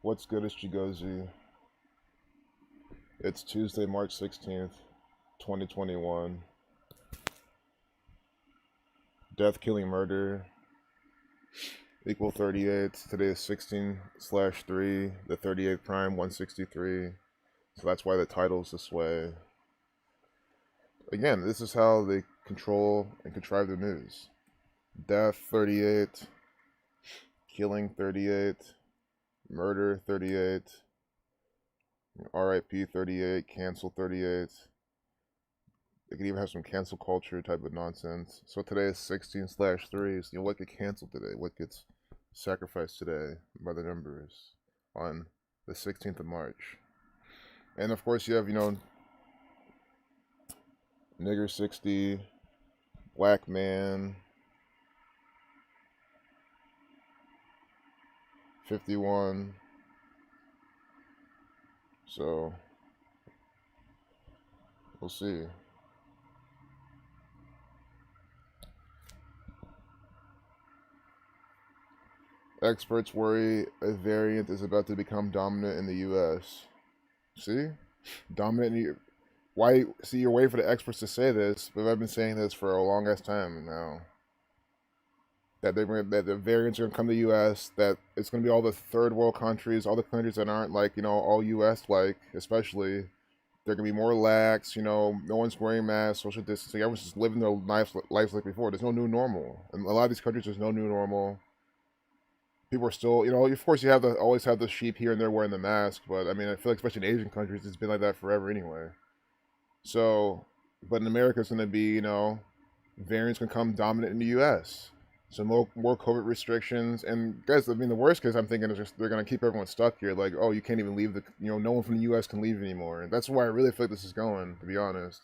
What's good, it's Chigozi. It's Tuesday, March 16th, 2021. Death, killing, murder equal 38. Today is 16/3, the 38th prime, 163. So that's why the title's this way. Again, this is how they control and contrive the news. Death, 38. Killing, 38. Murder, 38. RIP, 38. Cancel, 38. They could even have some cancel culture type of nonsense. So today is 16/3. So, what gets canceled today? What gets sacrificed today by the numbers on the 16th of March? And of course, you have, nigger 60, black man 51. So we'll see. Experts worry a variant is about to become dominant in the U.S. See? Dominant. Why? See, you're waiting for the experts to say this, but I've been saying this for a long ass time now. That the variants are gonna come to the U.S. That it's gonna be all the third world countries, all the countries that aren't like all U.S. like, especially. They're gonna be more lax. No one's wearing masks, social distancing. Everyone's just living their lives like before. There's no new normal. In a lot of these countries, there's no new normal. People are still, of course, you have to always have the sheep here and there wearing the mask, but I mean, I feel like especially in Asian countries, it's been like that forever anyway. So, but in America, it's going to be, variants can come dominant in the U.S. So more COVID restrictions, and guys, I mean, the worst case I'm thinking is just they're going to keep everyone stuck here. Like, oh, you can't even leave no one from the U.S. can leave anymore. And that's why I really feel like this is going, to be honest.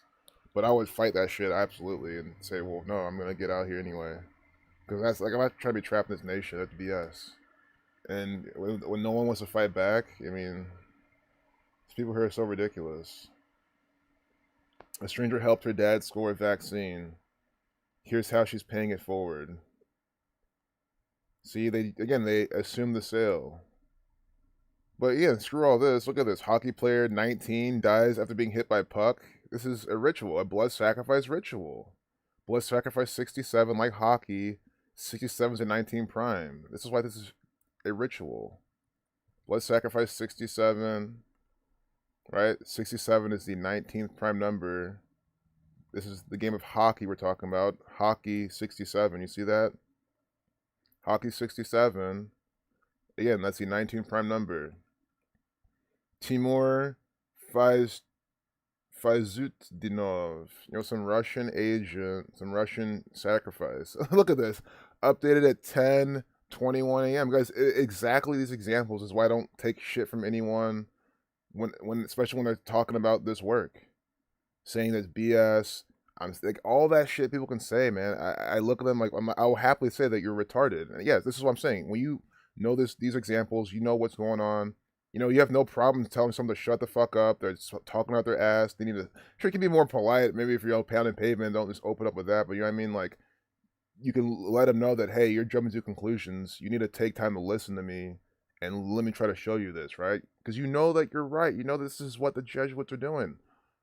But I would fight that shit absolutely and say, well, no, I'm going to get out here anyway. Because that's like, I'm not trying to be trapped in this nation. That's BS. And when no one wants to fight back, I mean, these people here are so ridiculous. A stranger helped her dad score a vaccine. Here's how she's paying it forward. See, they assume the sale. But yeah, screw all this. Look at this. Hockey player 19 dies after being hit by puck. This is a ritual, a blood sacrifice ritual. Blood sacrifice 67, like hockey. 67 is a 19 prime. This is why this is a ritual. Blood sacrifice 67, right? 67 is the 19th prime number. This is the game of hockey we're talking about. Hockey 67. You see that? Hockey 67. Again, that's the 19th prime number. Timur Fazutdinov. Some Russian agent, some Russian sacrifice. Look at this. Updated at 10:21 a.m. Guys, exactly these examples is why I don't take shit from anyone especially when they're talking about this work. Saying that's BS. I'm like, all that shit people can say, man. I look at them like I will happily say that you're retarded. And yes, this is what I'm saying. When you know these examples, you know what's going on. You have no problem telling someone to shut the fuck up. They're talking out their ass. They need to. Sure, you can be more polite. Maybe if you're pounding pavement, don't just open up with that. But you know what I mean? Like, you can let them know that, hey, you're jumping to conclusions. You need to take time to listen to me and let me try to show you this, right? Because you know that you're right. You know this is what the Jesuits are doing.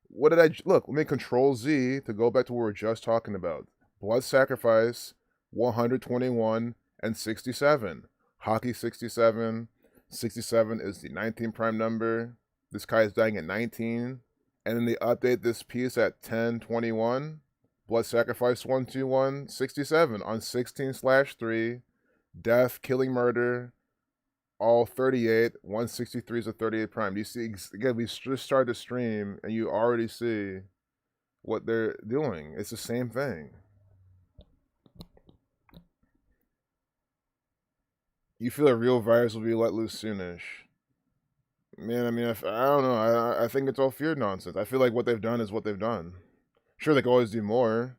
What did I look? Let me control Z to go back to what we were just talking about. Blood sacrifice 121 and 67. Hockey 67. 67 is the 19 prime number. This guy is dying at 19. And then they update this piece at 10:21. Blood sacrifice 121 67 on 16/3. Death, killing, murder. All 38. 163 is a 38 prime. Do you see? Again, we just started the stream and you already see what they're doing. It's the same thing. You feel a real virus will be let loose soonish. Man, I mean, I don't know. I think it's all fear nonsense. I feel like what they've done is what they've done. Sure, they can always do more,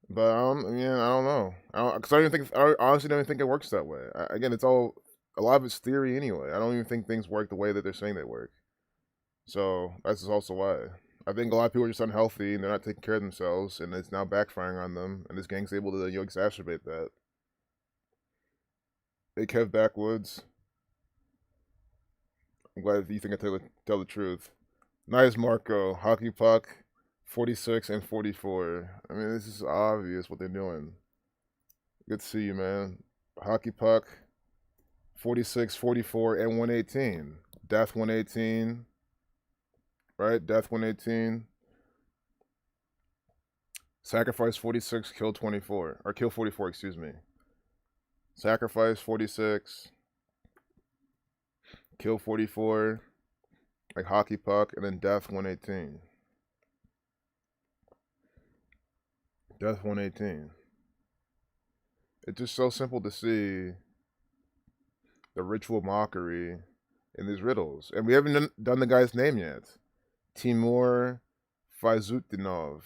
but I don't know. Because I honestly don't even think it works that way. Again, it's all a lot of it's theory anyway. I don't even think things work the way that they're saying they work. So that's also why I think a lot of people are just unhealthy and they're not taking care of themselves, and it's now backfiring on them. And this gang's able to exacerbate that. Hey, Kev Backwoods. I'm glad that you think I tell the truth. Nice Marco, Hockey Puck, 46 and 44. I mean, this is obvious what they're doing. Good to see you, man. Hockey Puck, 46, 44, and 118. Death 118. Right? Death 118. Sacrifice 46, kill 24. Or kill 44, excuse me. Sacrifice 46. Kill 44. Like Hockey Puck. And then Death 118. Death 118. It's just so simple to see the ritual mockery in these riddles. And we haven't done the guy's name yet. Timur Faizutinov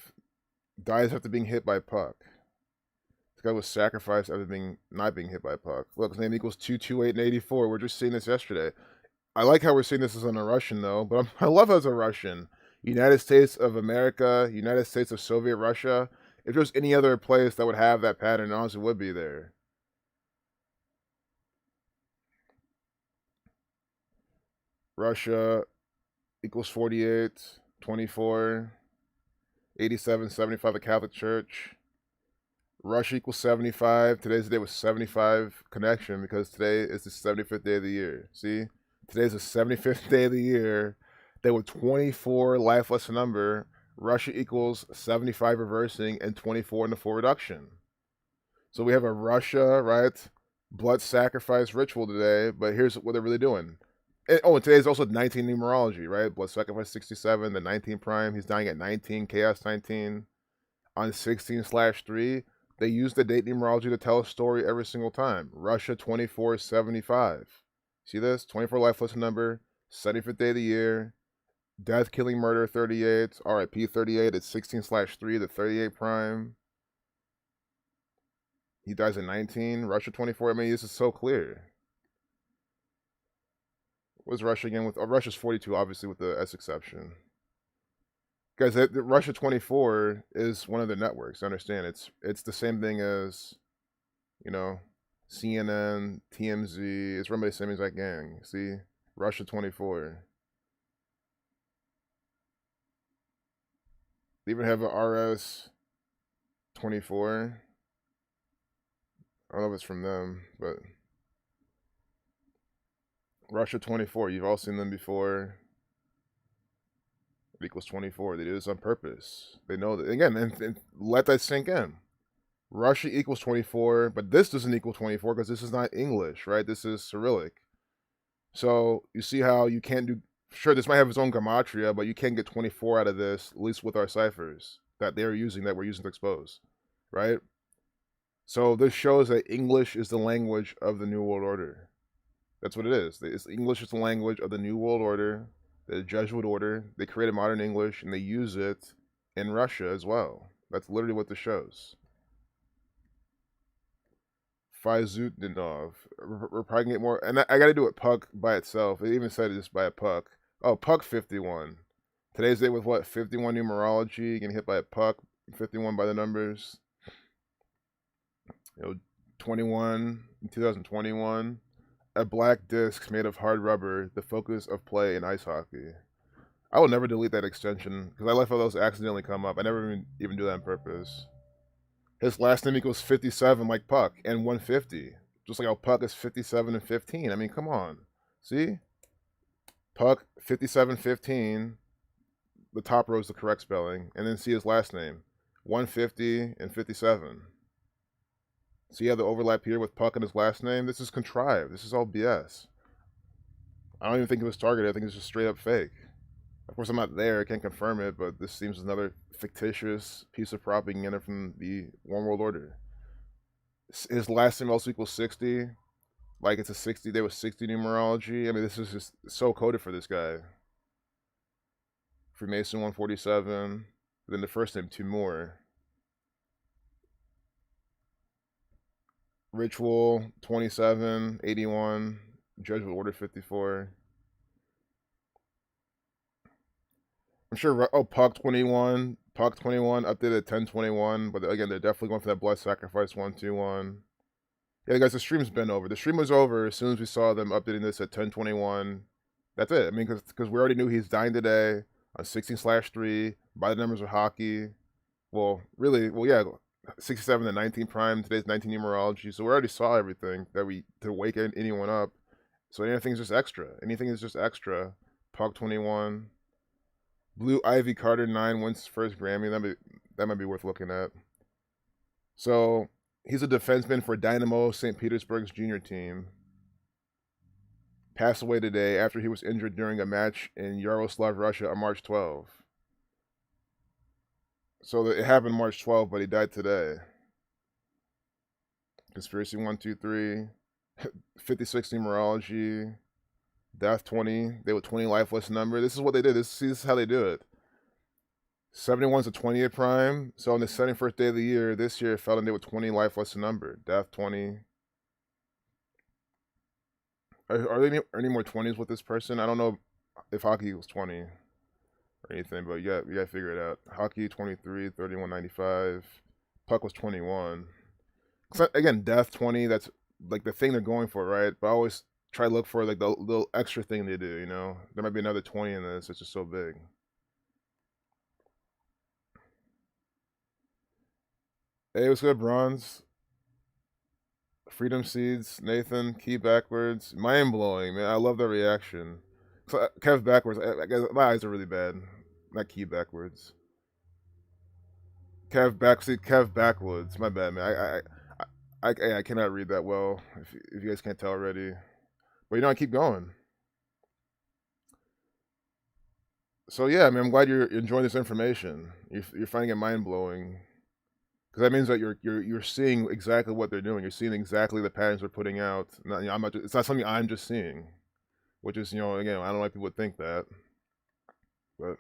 dies after being hit by puck. This guy was sacrificed after not being hit by puck. Look, his name equals 228 and 84. We're just seeing this yesterday. I like how we're seeing this as on a Russian, though, but I love as a Russian. United States of America, United States of Soviet Russia. If there's any other place that would have that pattern, it honestly would be there. Russia equals 48, 24, 87, 75, the Catholic Church. Russia equals 75. Today's the day with 75 connection because today is the 75th day of the year. See? Today's the 75th day of the year. They were 24 lifeless number. Russia equals 75 reversing and 24 in the 4 reduction. So we have a Russia, right? Blood sacrifice ritual today, but here's what they're really doing. And today's also 19 numerology, right? Blood sacrifice 67, the 19 prime. He's dying at 19, chaos 19. On 16/3, they use the date numerology to tell a story every single time. Russia 2475. See this? 24 lifeless number, 75th day of the year. Death, killing, murder 38. RIP 38. It's 16/3, the 38 prime. He dies at 19. Russia 24. I mean, this is so clear. What's Russia again with? Oh, Russia's 42, obviously, with the S exception. Guys, Russia 24 is one of the networks. Understand, it's the same thing as, CNN, TMZ. It's run by the same exact gang. See, Russia 24. They even have a RS 24. I don't know if it's from them, but Russia 24. You've all seen them before. It equals 24. They do this on purpose. They know that. Again, and let that sink in. Russia equals 24, but this doesn't equal 24 because this is not English, right? This is Cyrillic. So you see how you can't do. Sure, this might have its own Gematria, but you can't get 24 out of this, at least with our ciphers that they're using, that we're using to expose, right? So this shows that English is the language of the New World Order. That's what it is. English is the language of the New World Order, the Jesuit order. They created modern English, and they use it in Russia as well. That's literally what this shows. Faizutinov. We're probably gonna get more, and I gotta do it puck by itself. It even said it just by a puck. Oh, puck 51. Today's day with what? 51 numerology. Getting hit by a puck. 51 by the numbers. 21 in 2021. A black disc made of hard rubber, the focus of play in ice hockey. I will never delete that extension because I left all those accidentally come up. I never even do that on purpose. His last name equals 57 like Puck and 150. Just like how Puck is 57 and 15. I mean, come on. See? Puck 5715. The top row is the correct spelling. And then see his last name. 150 and 57. See how the overlap here with Puck and his last name? This is contrived. This is all BS. I don't even think it was targeted. I think it's just straight up fake. Of course, I'm not there. I can't confirm it, but this seems another fictitious piece of propaganda from the One World Order. His last name also equals 60. Like it's a 60. There was 60 numerology. I mean, this is just so coded for this guy. Freemason 147. Then the first name, Timur. Ritual 27, 81. Jesuit Order 54. I'm sure. Oh, Puck 21 updated at 10:21. But again, they're definitely going for that blood sacrifice 121. Yeah, guys, the stream's been over. The stream was over as soon as we saw them updating this at 10:21. That's it. I mean, because we already knew he's dying today on 16/3 by the numbers of hockey. Well, really, well, yeah, 67 to 19 prime. Today's 19 numerology. So we already saw everything that we to wake anyone up. So anything's just extra. Anything is just extra. Puck 21. Blue Ivy Carter 9 wins first Grammy. That might be worth looking at. So he's a defenseman for Dynamo St. Petersburg's junior team. Passed away today after he was injured during a match in Yaroslav, Russia on March 12th. So it happened March 12th, but he died today. Conspiracy 123, 56 numerology, death 20. They were 20 lifeless number. This is what they did. This is how they do it. 71's a 20th prime. So on the 71st day of the year, this year it fell into a 20 lifeless number. Death 20. Are there any more 20s with this person? I don't know if hockey was 20 or anything, but you gotta figure it out. Hockey 23, 31.95. Puck was 21. Again, death 20. That's like the thing they're going for, right? But I always try to look for like the little extra thing they do. You know, there might be another 20 in this. It's just so big. Hey, what's good, Bronze? Freedom Seeds, Nathan, key backwards. Mind blowing, man. I love that reaction. Kev backwards. I guess my eyes are really bad. Not key backwards. Kev backwards. My bad, man. I cannot read that well. If you guys can't tell already, but you know I keep going. So yeah, I mean, I'm glad you're enjoying this information. You're finding it mind blowing because that means that you're seeing exactly what they're doing. You're seeing exactly the patterns they're putting out. Not, I'm not. It's not something I'm just seeing, which is again I don't like people would think that, but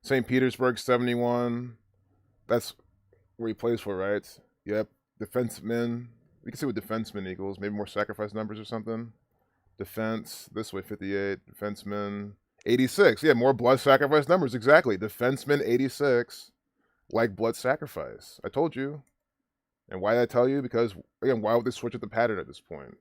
St. Petersburg 71. That's where he plays for, right? Yep. Defenseman. We can see what defenseman equals. Maybe more sacrifice numbers or something. Defense. This way 58. Defenseman 86. Yeah, more blood sacrifice numbers. Exactly. Defenseman 86. Like blood sacrifice. I told you. And why did I tell you? Because, again, why would they switch up the pattern at this point?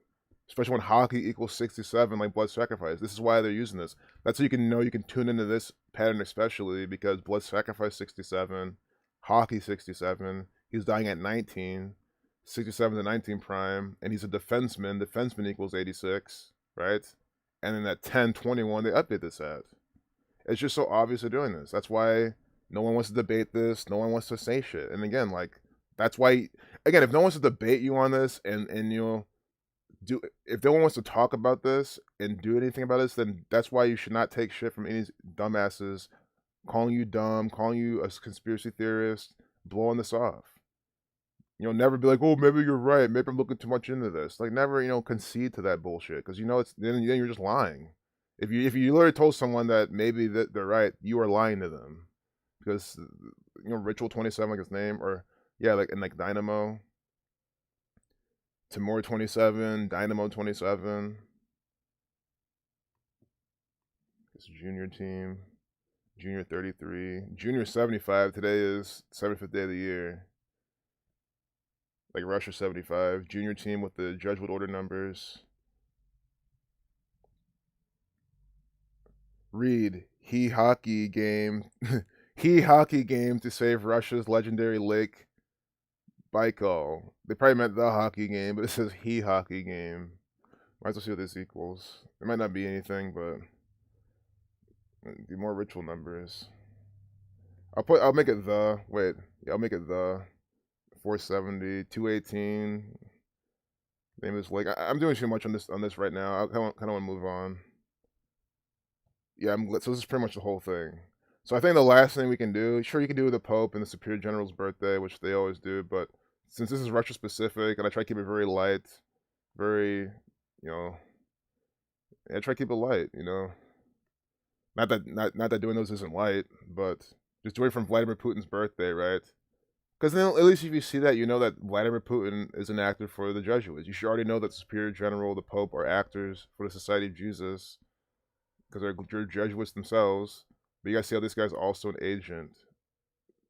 Especially when hockey equals 67, like blood sacrifice. This is why they're using this. That's so you can know you can tune into this pattern, especially because blood sacrifice 67, hockey 67. He's dying at 19, 67 to 19 prime, and he's a defenseman. Defenseman equals 86, right? And then at 10:21, they update this at. It's just so obvious they're doing this. That's why no one wants to debate this. No one wants to say shit. And again, like, that's why, again, if no one wants to debate you on this and if no one wants to talk about this and do anything about this, then that's why you should not take shit from any dumbasses calling you dumb, calling you a conspiracy theorist, blowing this off. Never be like, oh, maybe you're right. Maybe I'm looking too much into this. Like, never, concede to that bullshit because it's then you're just lying. If you literally told someone that maybe that they're right, you are lying to them because Ritual 27 like his name or yeah like and like Dynamo. Timur 27, Dynamo 27. It's junior team. Junior 33. Junior 75. Today is 75th day of the year. Like Russia 75. Junior team with the Jesuit order numbers. Read. He hockey game. He hockey game to save Russia's legendary Lake Baikal. They probably meant the hockey game, but it says he hockey game. Might as well see what this equals. It might not be anything, but the more ritual numbers. I'll make it the, wait, yeah, I'll make it the 470, 218. Name is Lake. I'm doing too much on this right now. I kind of want to move on. Yeah, so this is pretty much the whole thing. So I think the last thing we can do, sure you can do the Pope and the Superior General's birthday, which they always do, but since this is Russia specific, and I try to keep it very light, very, I try to keep it light, Not that doing those isn't light, but just doing it from Vladimir Putin's birthday, right? Because then at least if you see that, you know that Vladimir Putin is an actor for the Jesuits. You should already know that the Superior General, the Pope, are actors for the Society of Jesus, because they're Jesuits themselves. But you guys see how this guy's also an agent.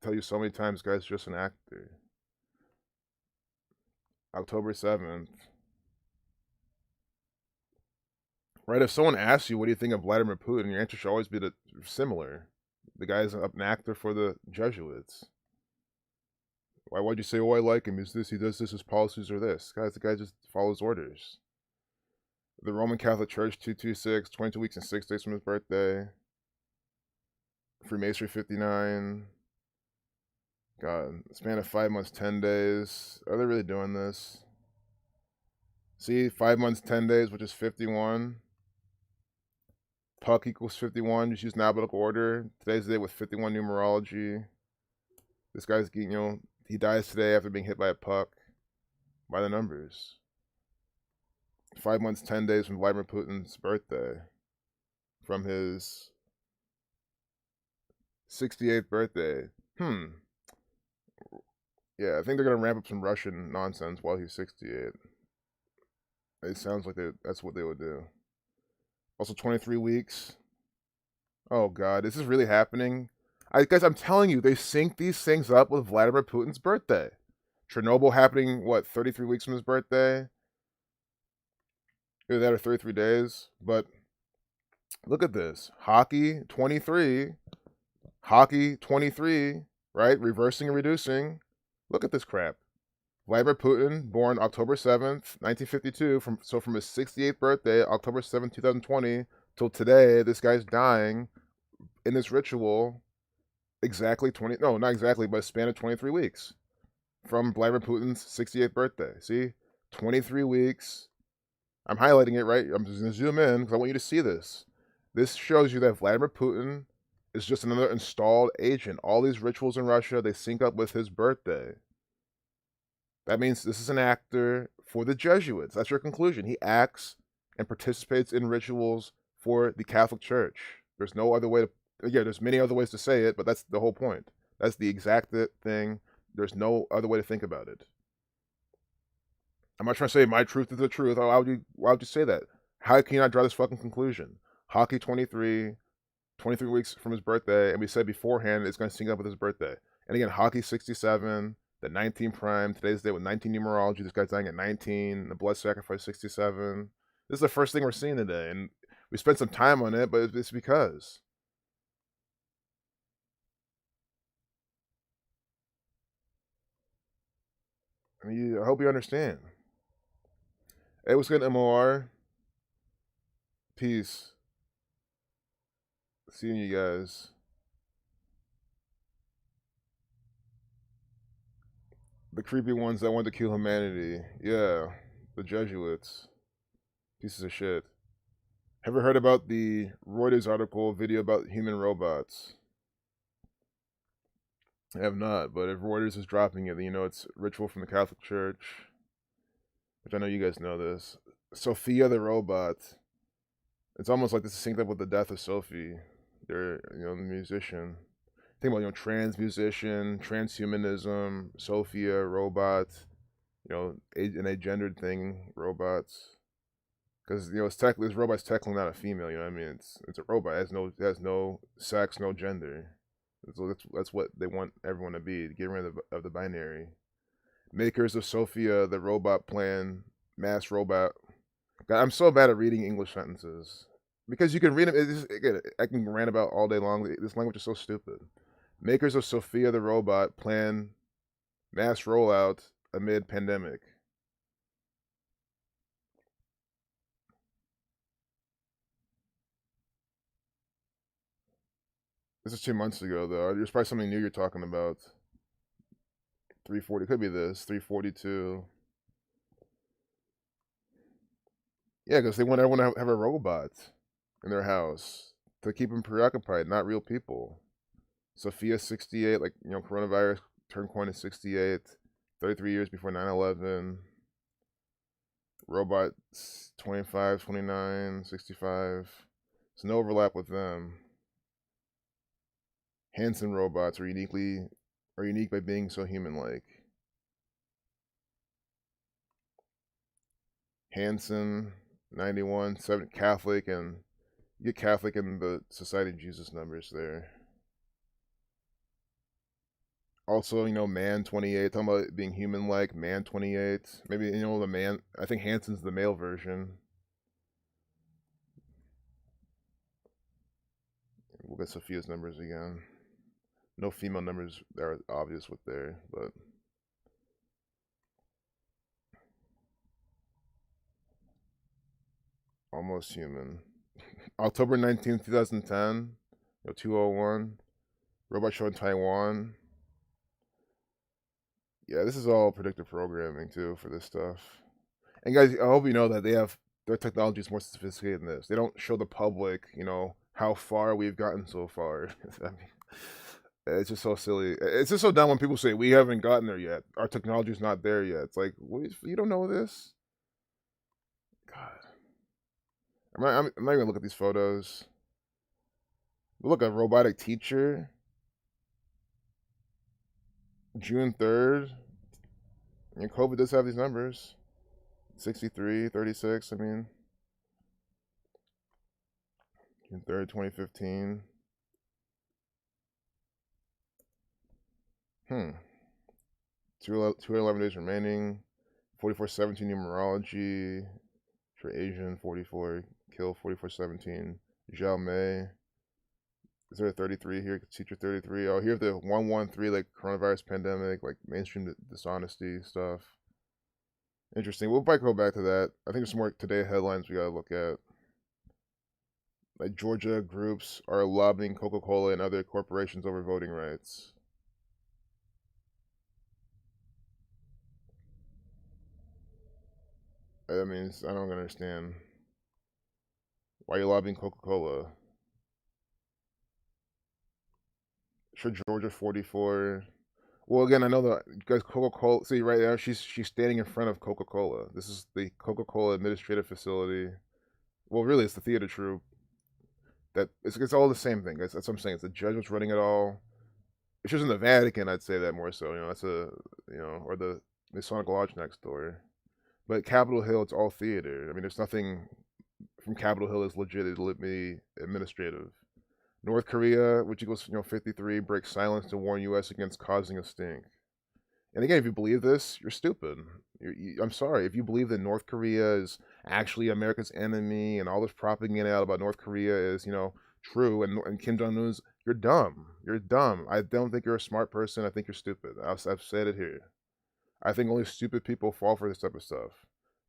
Tell you so many times, guy's just an actor. October 7th. Right, if someone asks you, what do you think of Vladimir Putin, your answer should always be similar. The guy's an actor for the Jesuits. Why'd you say, oh, I like him? Is this, he does this, his policies are this? Guys, the guy just follows orders. The Roman Catholic Church, 226, 22 weeks and 6 days from his birthday. Freemasonry, 59. God, span of 5 months, 10 days. Are they really doing this? See, 5 months, 10 days, which is 51. Puck equals 51. Just use alphabetical order. Today's the day with 51 numerology. This guy's getting, he dies today after being hit by a puck. By the numbers. 5 months, 10 days from Vladimir Putin's birthday. From his 68th birthday. Yeah, I think they're going to ramp up some Russian nonsense while he's 68. It sounds like that's what they would do. Also, 23 weeks. Oh, God. Is this really happening? Guys, I'm telling you, they sync these things up with Vladimir Putin's birthday. Chernobyl happening, 33 weeks from his birthday? Either that or 33 days. But look at this. Hockey, 23. Hockey, 23. Right? Reversing and reducing. Look at this crap. Vladimir Putin, born October 7th, 1952. From his 68th birthday, October 7th, 2020, till today, this guy's dying in this ritual exactly not exactly, but a span of 23 weeks. From Vladimir Putin's 68th birthday. See? 23 weeks. I'm highlighting it, right? I'm just going to zoom in because I want you to see this. This shows you that Vladimir Putin is just another installed agent. All these rituals in Russia, they sync up with his birthday. That means this is an actor for the Jesuits. That's your conclusion. He acts and participates in rituals for the Catholic Church. There's no other way to, there's many other ways to say it, but that's the whole point. That's the exact thing. There's no other way to think about it. I'm not trying to say my truth is the truth. Why would you say that? How can you not draw this fucking conclusion? Hockey 23 weeks from his birthday, and we said beforehand it's going to sync up with his birthday. And again, hockey 67, the 19 prime, today's day with 19 numerology. This guy's dying at 19, the blood sacrifice 67. This is the first thing we're seeing today, and we spent some time on it, but it's because. I hope you understand. Hey, what's good, MOR? Peace. Seeing you guys. The creepy ones that want to kill humanity. Yeah, the Jesuits. Pieces of shit. Ever heard about the Reuters article video about human robots? I have not, but if Reuters is dropping it, then you know it's ritual from the Catholic Church. Which I know you guys know this. Sophia the robot. It's almost like this is synced up with the death of Sophie. They're, the musician. Think about, trans musician, transhumanism, Sophia, robot, an agendered thing, robots. Because, this robot's technically not a female, you know what I mean? It's a robot. It has no sex, no gender. So that's what they want everyone to be, to get rid of the binary. Makers of Sophia, the robot plan, mass robot. God, I'm so bad at reading English sentences. Because you can read them, I can rant about all day long. This language is so stupid. Makers of Sophia the robot plan mass rollout amid pandemic. This is 2 months ago, though. There's probably something new you're talking about. 340 could be this. 342. Yeah, because they want everyone to have a robot in their house to keep them preoccupied, not real people. Sophia 68, coronavirus turned coin in 68, 33 years before 9/11. Robots 25, 29, 65. There's no overlap with them. Hanson robots are unique by being so human-like. Hanson 91, 7 Catholic, and You get Catholic and the Society of Jesus numbers there. Also, man 28, talking about being human like, man 28. Maybe, the man, I think Hanson's the male version. We'll get Sophia's numbers again. No female numbers that are obvious with there, but. Almost human. October 19th, 2010. 201. Robot show in Taiwan. Yeah, this is all predictive programming too for this stuff. And guys, I hope you know that their technology is more sophisticated than this. They don't show the public, how far we've gotten so far. I mean, it's just so silly. It's just so dumb when people say we haven't gotten there yet. Our technology's not there yet. It's like, you don't know this? God, I'm not even look at these photos. Look, a robotic teacher. June 3rd. And COVID does have these numbers. 63, 36, I mean. June 3rd, 2015. 211 days remaining. 4417 numerology. For Asian, 44. Kill, 4417. Zhao Mei. Is there a 33 here? Teacher 33. Oh, here the 113, like coronavirus pandemic, like mainstream dishonesty stuff. Interesting. We'll probably go back to that. I think there's some more today headlines we gotta look at. Like Georgia groups are lobbying Coca-Cola and other corporations over voting rights. I mean, I don't understand. Why are you lobbying Coca-Cola? Sure, Georgia 44. Well, again, I know that guys Coca-Cola. See, right now she's standing in front of Coca-Cola. This is the Coca-Cola administrative facility. Well, really, it's the theater troupe. That it's all the same thing, guys. That's what I'm saying. It's the judge was running it all. If she was in the Vatican, I'd say that more so. That's or the Masonic Lodge next door. But Capitol Hill, it's all theater. I mean, there's nothing from Capitol Hill is legitimately administrative. North Korea, which equals 53, breaks silence to warn U.S. against causing a stink. And again, if you believe this, you're stupid. I'm sorry. If you believe that North Korea is actually America's enemy and all this propaganda out about North Korea is, true, and Kim Jong Un's, you're dumb. You're dumb. I don't think you're a smart person. I think you're stupid. I've said it here. I think only stupid people fall for this type of stuff.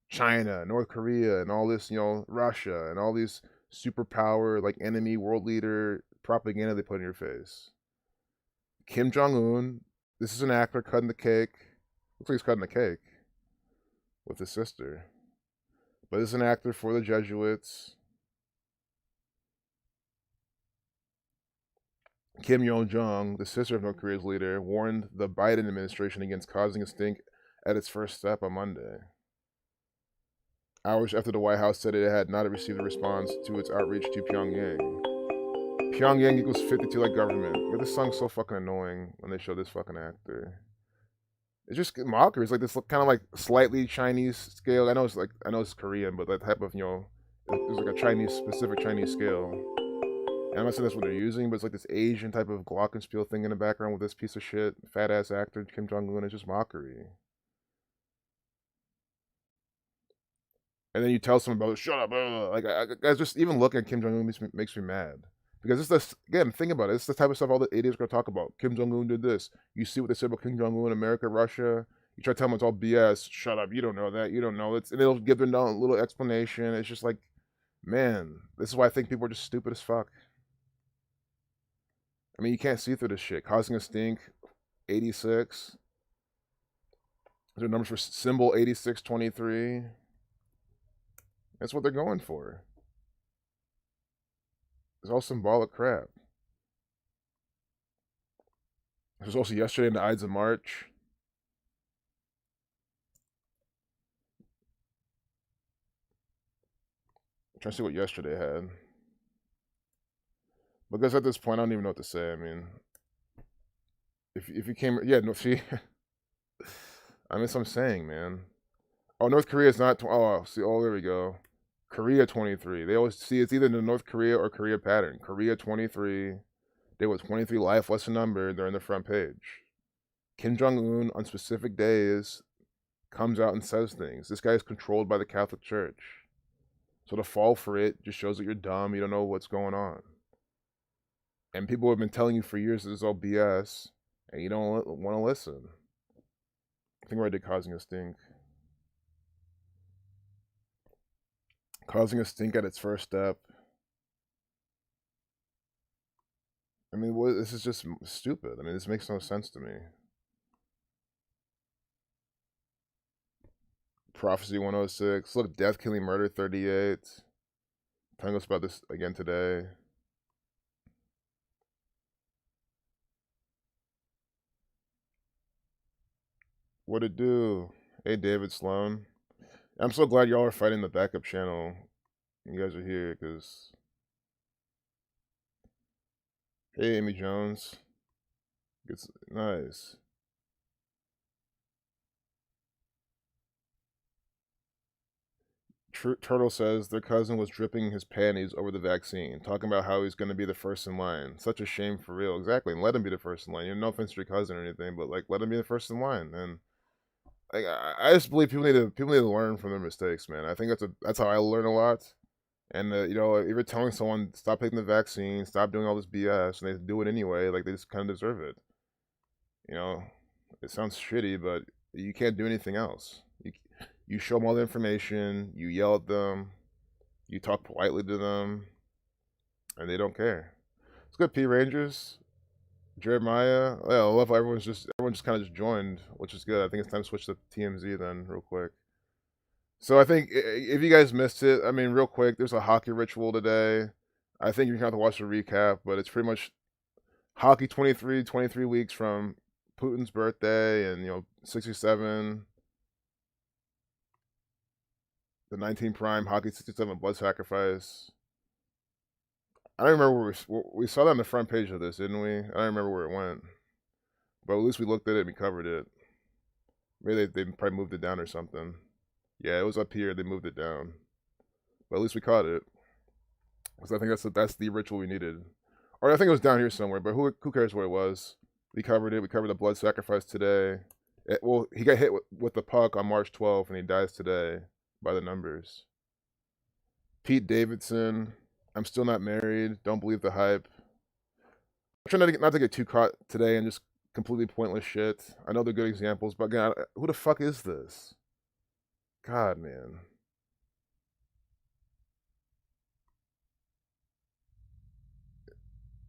China, North Korea, and all this, Russia, and all these superpower, like enemy, world leader propaganda they put in your face. Kim Jong Un, this is an actor cutting the cake. Looks like he's cutting the cake with his sister. But this is an actor for the Jesuits. Kim Yo-jong, the sister of North Korea's leader, warned the Biden administration against causing a stink at its first step on Monday. Hours after the White House said it had not received a response to its outreach to Pyongyang. Pyongyang equals 52 like government. Yeah, this song's so fucking annoying when they show this fucking actor. It's just mockery. It's like this kind of like slightly Chinese scale. I know it's Korean, but that type of there's like a specific Chinese scale. And I'm not saying that's what they're using, but it's like this Asian type of glockenspiel thing in the background with this piece of shit fat ass actor Kim Jong Un. It's just mockery. And then you tell someone about it, shut up, like guys, just even looking at Kim Jong Un makes me mad. Because it's this, again, think about it. It's the type of stuff all the idiots are going to talk about. Kim Jong Un did this. You see what they said about Kim Jong Un, America, Russia. You try to tell them it's all BS. Shut up. You don't know that. You don't know. And they'll give them a little explanation. It's just like, man, this is why I think people are just stupid as fuck. I mean, you can't see through this shit. Causing a stink, 86. There are numbers for symbol 8623. That's what they're going for. It's all symbolic crap. It was also yesterday in the Ides of March. I'm trying to see what yesterday had. Because at this point, I don't even know what to say. I mean, if you came, yeah, no, see, I mean, that's what I'm saying, man. Oh, North Korea is not. Oh, see, oh, there we go. Korea 23. They always see it's either the North Korea or Korea pattern. Korea 23. They were 23 life less a number. They're in the front page. Kim Jong Un on specific days comes out and says things. This guy is controlled by the Catholic Church. So to fall for it just shows that you're dumb. You don't know what's going on. And people have been telling you for years this is all BS, and you don't want to listen. I think we're already causing a stink. Causing a stink at its first step. I mean, this is just stupid. I mean, this makes no sense to me. Prophecy 106. Look, Death, Killing, Murder 38. Telling us about this again today. What'd it do? Hey, David Sloan. I'm so glad y'all are fighting the backup channel. You guys are here, because... Hey, Amy Jones. It's nice. Turtle says their cousin was dripping his panties over the vaccine, talking about how he's going to be the first in line. Such a shame for real. Exactly, and let him be the first in line. You know, no offense to your cousin or anything, but like, let him be the first in line. And like, I just believe people need to learn from their mistakes, man. I think that's how I learn a lot. And you know, if you're telling someone stop taking the vaccine, stop doing all this BS, and they do it anyway, like they just kind of deserve it. You know, it sounds shitty, but you can't do anything else. You show them all the information, you yell at them, you talk politely to them, and they don't care. It's good, P Rangers. Jeremiah. Yeah, I love how everyone just kind of just joined, which is good. I think it's time to switch to TMZ then, real quick. So I think if you guys missed it, I mean, real quick, there's a hockey ritual today. I think you're gonna have to watch the recap, but it's pretty much hockey 23 weeks from Putin's birthday, and 67, the 19 prime hockey 67 blood sacrifice. I don't remember where we saw that on the front page of this, didn't we? I don't remember where it went, but at least we looked at it and we covered it. Maybe they probably moved it down or something. Yeah, it was up here. They moved it down, but at least we caught it. Because I think that's the ritual we needed. Or I think it was down here somewhere, but who cares where it was? We covered it. We covered the blood sacrifice today. Well, he got hit with the puck on March 12th, and he dies today by the numbers. Pete Davidson. I'm still not married. Don't believe the hype. I'm trying not to get too caught today and just completely pointless shit. I know they're good examples, but again, who the fuck is this? God, man.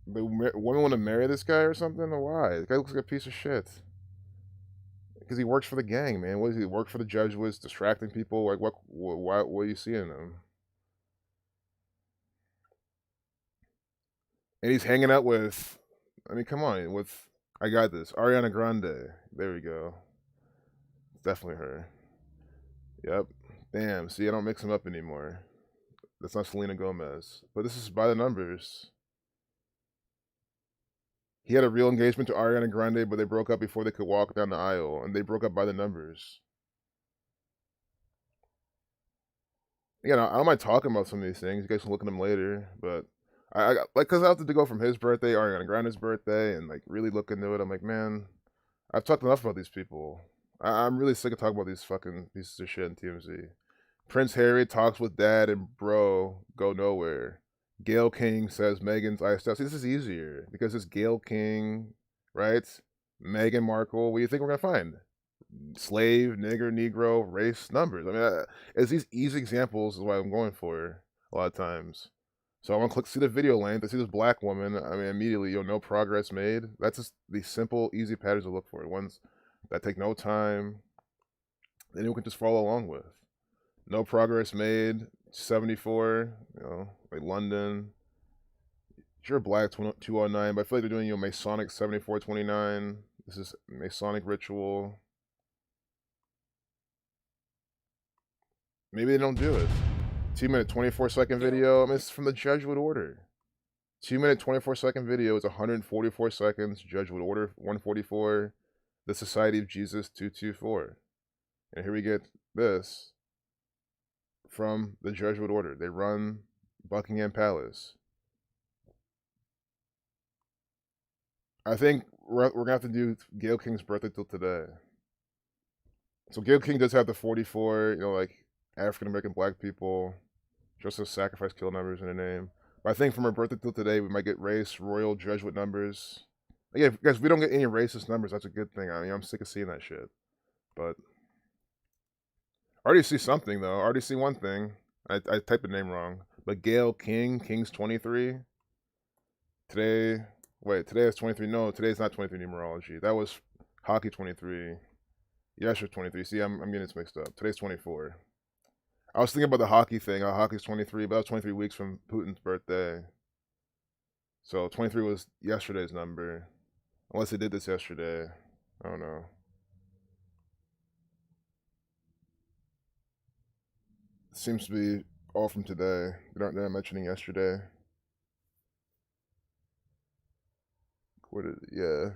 The women want to marry this guy or something? Or why? The guy looks like a piece of shit. Because he works for the gang, man. What does he work for? The Jesuits, distracting people? Like, what are you seeing in him? And he's hanging out with, I mean, come on, I got this, Ariana Grande. There we go. Definitely her. Yep. Damn, see, I don't mix them up anymore. That's not Selena Gomez. But this is by the numbers. He had a real engagement to Ariana Grande, but they broke up before they could walk down the aisle, and they broke up by the numbers. Again, I don't mind talking about some of these things. You guys can look at them later, but I like, because I have to go from his birthday, Ariana Grande's birthday, and like really look into it. I'm like, man, I've talked enough about these people. I'm really sick of talking about these fucking pieces of shit in TMZ. Prince Harry talks with dad and bro go nowhere. Gail King says Meghan's iced out. See, this is easier because it's Gail King, right? Meghan Markle. What do you think we're gonna find? Slave, nigger, negro, race, numbers. I mean, it's these easy examples is what I'm going for a lot of times. So I want to see the video length. I see this black woman. I mean, immediately, no progress made. That's just the simple, easy patterns to look for. Ones that take no time, that anyone can just follow along with. No progress made. 74. Like London. Sure, black 209, but I feel like they're doing Masonic 7429. This is Masonic ritual. Maybe they don't do it. 2-minute 24-second video. I mean, it's from the Jesuit order. 2-minute 24-second video is 144 seconds. Jesuit order 144. The Society of Jesus 224. And here we get this. from the Jesuit order. They run Buckingham Palace. I think we're gonna have to do Gayle King's birthday till today. So Gayle King does have the 44, like African American black people. She also has sacrifice kill numbers in her name. But I think from her birthday till today, we might get race, royal, Jesuit numbers. Again, guys, if we don't get any racist numbers, that's a good thing. I mean, I'm sick of seeing that shit. But I already see something though. I already see one thing. I typed the name wrong. But Gayle King, King's 23. Today, wait, today is 23. No, today's not 23 numerology. That was hockey 23. Yesha 23. See, I'm getting this mixed up. Today's 24. I was thinking about the hockey thing. Hockey's 23, but that was 23 weeks from Putin's birthday. So 23 was yesterday's number. Unless they did this yesterday. I don't know. It seems to be all from today. They're not mentioning yesterday. What is it? Yeah.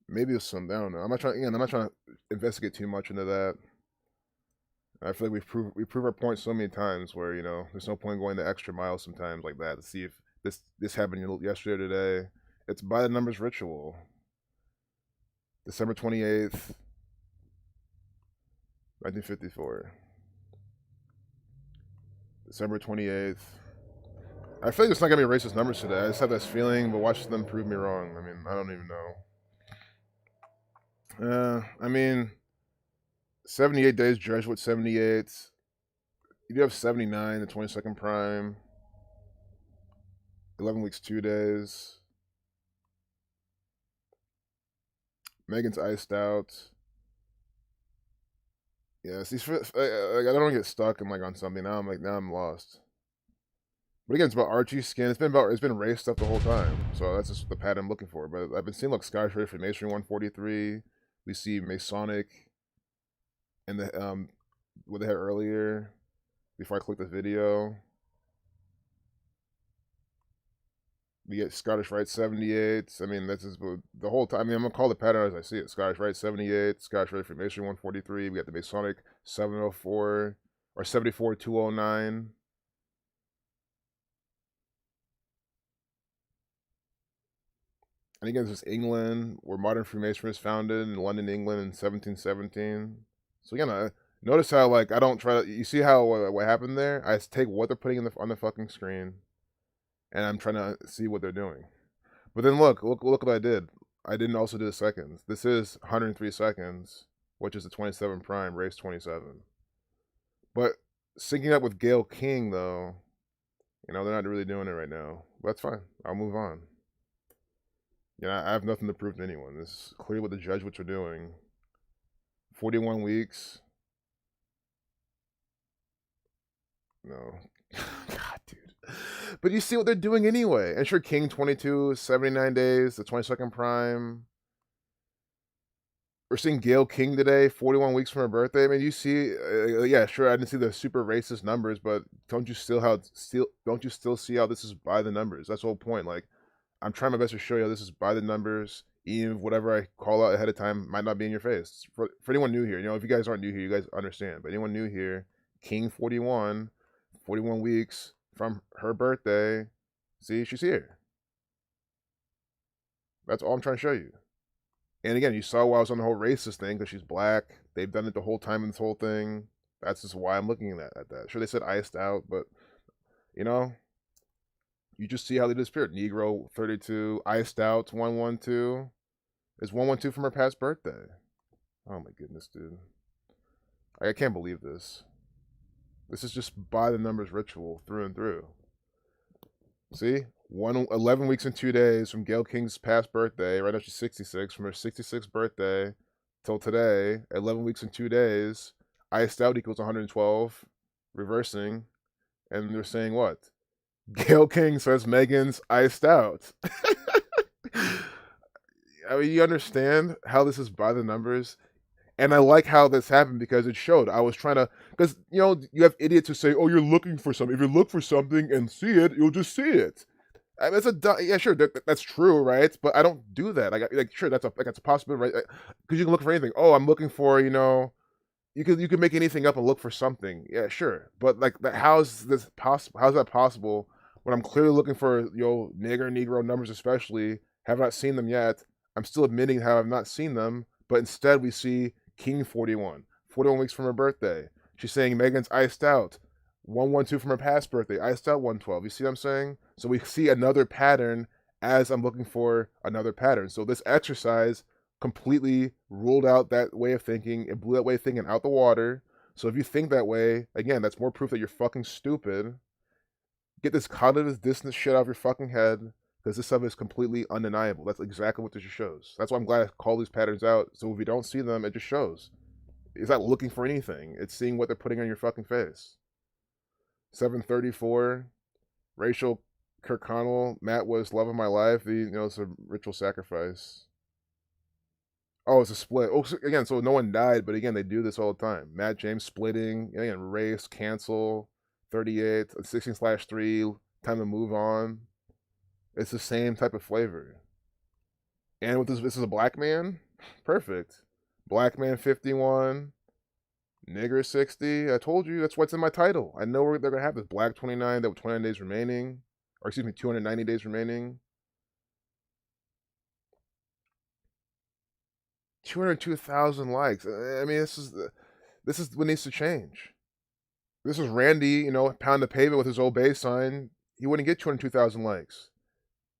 Maybe it's some. I don't know. I'm not trying to investigate too much into that. I feel like we prove our point so many times where there's no point going the extra mile sometimes like that to see if this happened yesterday or today. It's by the numbers ritual. December 28th, 1954. December 28th. I feel like it's not gonna be racist numbers today. I just have this feeling, but watch them prove me wrong. I mean, I don't even know. I mean, 78 days, Jesuit 78. You do have 79, the 22nd prime. 11 weeks, 2 days. Megan's iced out. Yeah, see, I don't want to get stuck and on something. Now I'm lost. But again, it's about Archie skin. It's been race stuff the whole time. So that's just the pattern I'm looking for. But I've been seeing Scottish Rite for Masonry 143. We see Masonic and the what they had earlier before I clicked the video. We get Scottish Rite 78. I mean, that's just the whole time. I mean, I'm gonna call the pattern as I see it. Scottish Rite 78, Scottish Rite Masonry 143. We got the Masonic 704 or 74 209. And again, this is England, where modern Freemasonry was founded in London, England, in 1717. So again, notice how I don't try to. You see how what happened there? I take what they're putting on the fucking screen, and I'm trying to see what they're doing. But then look what I did. I didn't also do the seconds. This is 103 seconds, which is the 27 prime, race 27. But syncing up with Gayle King, though, they're not really doing it right now. But that's fine. I'll move on. I have nothing to prove to anyone. This is clearly what the Jesuits are doing. 41 weeks. No. God, dude. But you see what they're doing anyway. And sure, King 22, 79 days, the 22nd prime. We're seeing Gayle King today, 41 weeks from her birthday. I mean, you see, yeah, sure, I didn't see the super racist numbers, but don't you still see how this is by the numbers? That's the whole point. I'm trying my best to show you how this is by the numbers. Even whatever I call out ahead of time might not be in your face. For anyone new here, if you guys aren't new here, you guys understand. But anyone new here, King 41, 41 weeks from her birthday. See, she's here. That's all I'm trying to show you. And again, you saw why I was on the whole racist thing, because she's black. They've done it the whole time in this whole thing. That's just why I'm looking at that. Sure, they said iced out, but, you just see how they disappeared. Negro 32, iced out 112. It's 112 from her past birthday. Oh my goodness, dude. I can't believe this. This is just by the numbers ritual through and through. See? 11 weeks and 2 days from Gayle King's past birthday. Right now she's 66. From her 66th birthday till today, 11 weeks and 2 days. Iced out equals 112. Reversing. And they're saying what? Gayle King says Megan's iced out. I mean, you understand how this is by the numbers? And I like how this happened because it showed. I was trying to, because, you have idiots who say, oh, you're looking for something. If you look for something and see it, you'll just see it. I mean, yeah, sure, that's true, right? But I don't do that. Sure, that's a possibility, right? Because you can look for anything. Oh, I'm looking for, you could make anything up and look for something. Yeah, sure. But like that, how's this possible? How's that possible when I'm clearly looking for nigger negro numbers, especially have not seen them yet. I'm still admitting how I've not seen them, but instead we see King 41, 41 weeks from her birthday. She's saying Megan's iced out. 112 from her past birthday, iced out 112. You see what I'm saying? So we see another pattern as I'm looking for another pattern. So this exercise completely ruled out that way of thinking. It blew that way of thinking out the water. So if you think that way, again, that's more proof that you're fucking stupid. Get this cognitive dissonance shit out of your fucking head, because this stuff is completely undeniable. That's exactly what this just shows. That's why I'm glad I call these patterns out. So if you don't see them, it just shows. It's not looking for anything. It's seeing what they're putting on your fucking face. 734, Rachel Kirkconnell, Matt was love of my life. It's a ritual sacrifice. Oh, it's a split. Oh, so again, so no one died, but again, they do this all the time. Matt James splitting, again, race, cancel, 38, 16/3, time to move on. It's the same type of flavor. And with this is a black man? Perfect. Black man 51, nigger 60. I told you, that's what's in my title. I know they're going to have this. Black 29, that with 29 days remaining. Or excuse me, 290 days remaining. 202,000 likes. I mean, this is what needs to change. This is Randy, pound the pavement with his old bass sign. He wouldn't get 202,000 likes.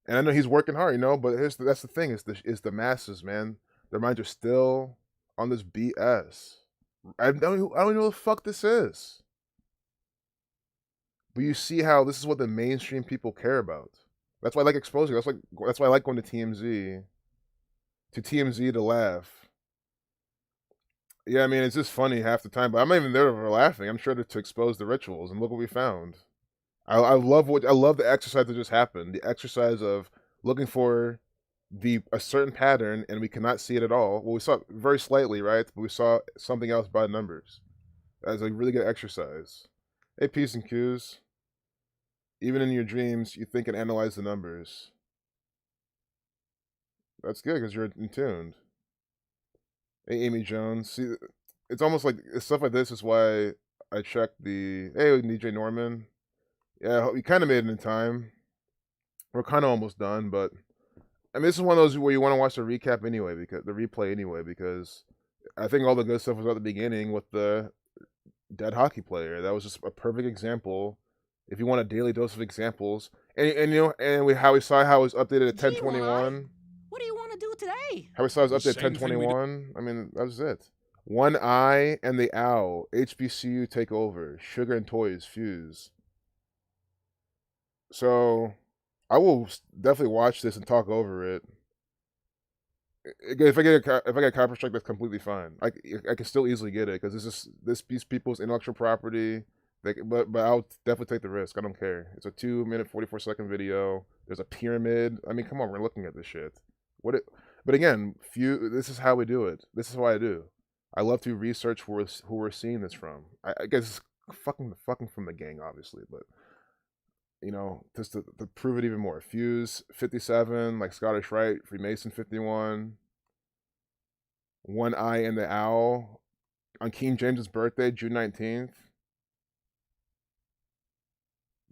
And I know he's working hard, but that's the thing, is the masses, man. Their minds are still on this BS. I don't know what the fuck this is. But you see how this is what the mainstream people care about. That's why I like exposing. That's why I like going to TMZ. To TMZ to laugh. Yeah, I mean, it's just funny half the time, but I'm not even there for laughing. I'm sure to expose the rituals, and look what we found. I love the exercise that just happened. The exercise of looking for a certain pattern, and we cannot see it at all. Well, we saw it very slightly, right? But we saw something else by numbers. That's a really good exercise. Hey, P's and Q's. Even in your dreams, you think and analyze the numbers. That's good because you're in tuned. Hey, Amy Jones. See, it's almost like stuff like this is why I checked the. Hey, DJ Norman. Yeah, we kind of made it in time. We're kind of almost done, but I mean, this is one of those where you want to watch the recap anyway, because the replay anyway, because I think all the good stuff was at the beginning with the dead hockey player. That was just a perfect example. If you want a daily dose of examples, and how we saw how it was updated at 1021. What do you want to do today? How we saw it was updated at 1021. I mean, that was it. One Eye and the Owl. HBCU take over. Sugar and Toys fuse. So I will definitely watch this and talk over it. If I get a copyright strike, that's completely fine. I can still easily get it because these people's intellectual property. But I'll definitely take the risk. I don't care. It's a 2-minute 44-second video. There's a pyramid. I mean, come on, we're looking at this shit. But again, this is how we do it. This is what I do. I love to research who we're seeing this from. I guess it's fucking from the gang, obviously, but just to prove it even more. Fuse 57, like Scottish Rite, Freemason 51, One Eye and the Owl on King James's birthday, June 19th.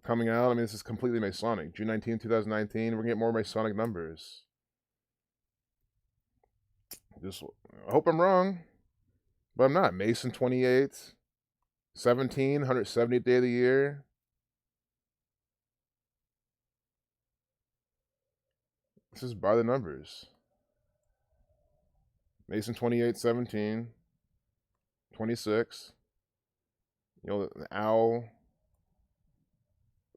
Coming out. I mean, this is completely Masonic. June 19th, 2019. We're gonna get more Masonic numbers. I hope I'm wrong, but I'm not. Mason 28, 17, 170th day of the year. This is by the numbers. Mason 28, 17, 26. The Owl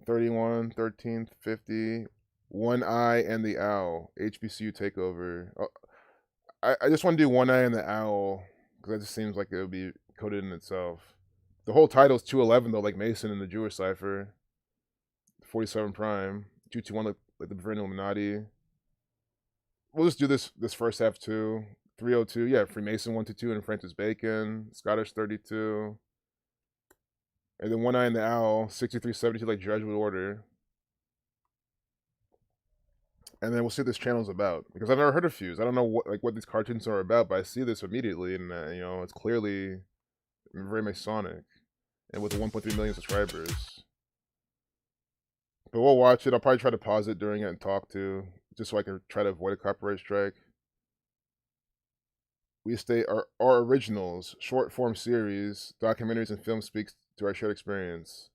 31, 13th, 50. One Eye and the Owl. HBCU takeover. Oh, I just want to do One Eye and the Owl because that just seems like it would be coded in itself. The whole title is 211 though, like Mason in the Jewish cipher. 47 prime. 221 like the Bavarian Illuminati. We'll just do this first half too. 302, yeah, Freemason 122 and Francis Bacon. Scottish 32. And then One Eye and the Owl, 6372, like Jesuit order. And then we'll see what this channel's about. Because I've never heard of Fuse. I don't know what these cartoons are about, but I see this immediately, and it's clearly very Masonic, and with 1.3 million subscribers. But we'll watch it. I'll probably try to pause it during it and talk to, just so I can try to avoid a copyright strike. We state our originals, short form series, documentaries, and film speaks to our shared experience.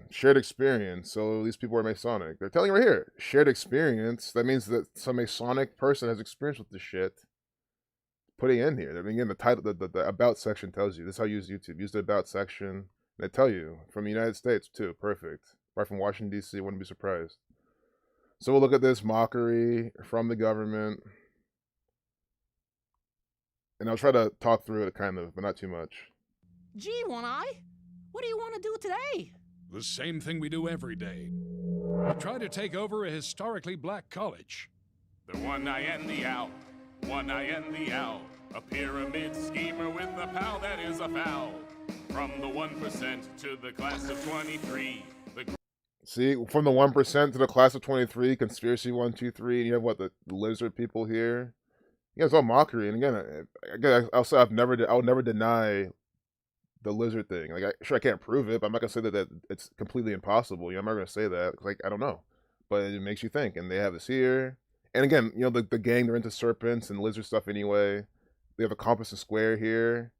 Shared experience. So these people are Masonic. They're telling you right here, shared experience. That means that some Masonic person has experience with this shit. Putting in here. I mean, again, the title, the about section tells you. This is how you use YouTube. Use the about section. They tell you from the United States too. Perfect. Apart from Washington D.C., wouldn't be surprised. So we'll look at this mockery from the government, and I'll try to talk through it kind of, but not too much. Gee, One Eye, what do you want to do today? The same thing we do every day. Try to take over a historically black college. The One Eye and the Owl, One Eye and the Owl, a pyramid schemer with a pal that is a foul. From the 1% to the class of 23. See, from the 1% to the class of 23, conspiracy 1, 2, 3, and you have what, the lizard people here. Yeah, it's all mockery. And again, I'll say I'll never deny the lizard thing. Like, I can't prove it, but I'm not gonna say that it's completely impossible. I'm not gonna say that because, like, I don't know, but it makes you think. And they have this here, and again, the gang, they're into serpents and lizard stuff anyway. They have a compass and square here.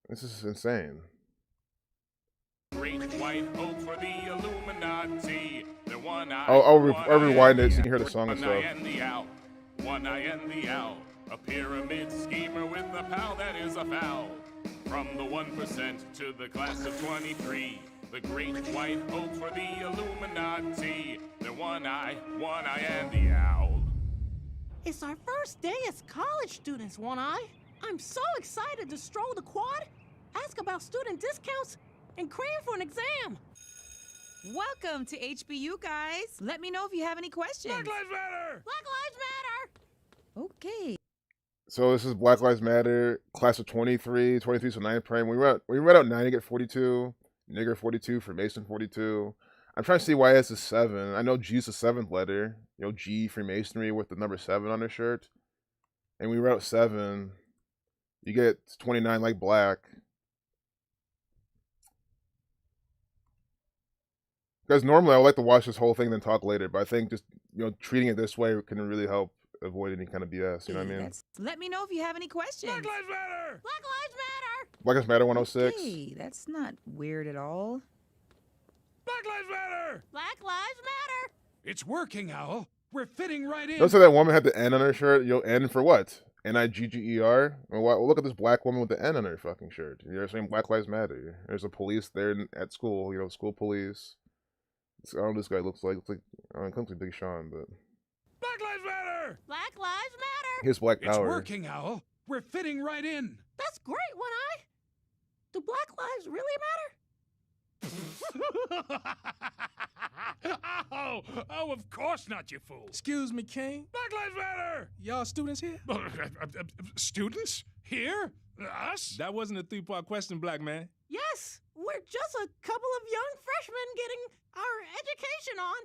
This is insane. Great white hope for the Illuminati. The One Eye. I'll rewind it so you can hear the song and One Eye stuff. and the Owl, One Eye and the Owl, a pyramid schemer with a pal that is a foul. From the 1% to the class of 23, the great white hope for the Illuminati. The One Eye and the Owl. It's our first day as college students, One Eye. I'm so excited to stroll the quad, ask about student discounts, and cram for an exam. Welcome to HBU, guys. Let me know if you have any questions. Black Lives Matter! Black Lives Matter! Okay. So this is Black Lives Matter, class of 23, 23 so 9 prime. We read out 9 to get 42, nigger 42, Freemason 42. I'm trying to see why it's a 7. I know G's the 7th letter. G Freemasonry with the number 7 on their shirt. And we wrote 7. You get 29 like black. Because normally I would like to watch this whole thing and then talk later, but I think just treating it this way can really help avoid any kind of BS. You know what I mean? Let me know if you have any questions. Black Lives Matter! Black Lives Matter! Black Lives Matter 106. Hey, that's not weird at all. Black Lives Matter! Black Lives Matter! It's working, Owl. We're fitting right in. Don't say that woman had the N on her shirt. N for what? N-I-G-G-E-R? Well, look at this black woman with the N on her fucking shirt. You're saying Black Lives Matter. There's a police there at school, school police. I don't know what this guy looks like. It looks like Big Sean, but... Black Lives Matter! Black Lives Matter! Here's Black It's Power. working, Owl. We're fitting right in. That's great, One Eye. Do Black Lives really oh, of course not, you fool. Excuse me, King. Black Lives Matter! Y'all students here? Students? Here? Us? That wasn't a three-part question, black man. Yes, we're just a couple of young freshmen getting our education on.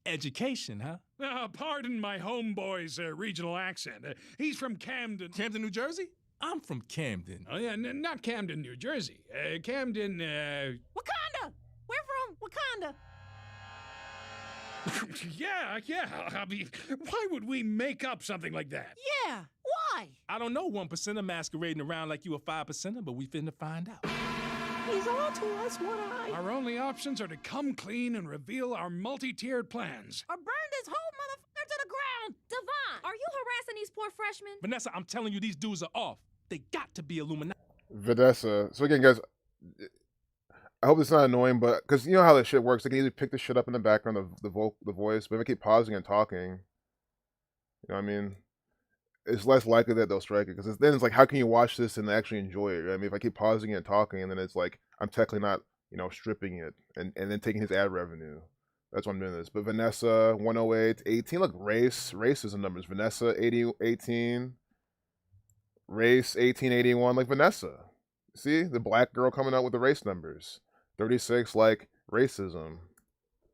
Education, huh? Pardon my homeboy's regional accent. He's from Camden. Camden, New Jersey? I'm from Camden. Oh, yeah, not Camden, New Jersey. Camden, Wakanda! We're from Wakanda. yeah. I mean, why would we make up something like that? Yeah, why? I don't know 1%er masquerading around like you a 5%er, but we finna find out. He's on to us, One Eye. Our only options are to come clean and reveal our multi-tiered plans. Or burn this whole motherfucker to the ground. Devon, are you harassing these poor freshmen? Vanessa, I'm telling you, these dudes are off. They got to be Illuminati. Vanessa. So again, guys, I hope it's not annoying, but because you know how this shit works, they can either pick the shit up in the background of the voice, but if I keep pausing and talking, you know what I mean? It's less likely that they'll strike it, because then it's like, how can you watch this and actually enjoy it? I mean, if I keep pausing and talking, and then it's like, I'm technically not, stripping it, and then taking his ad revenue. That's why I'm doing this. But Vanessa, 108, 18, look, race is the numbers. Vanessa, 80, 18, race, 1881, like Vanessa. See, the black girl coming out with the race numbers. 36, like racism.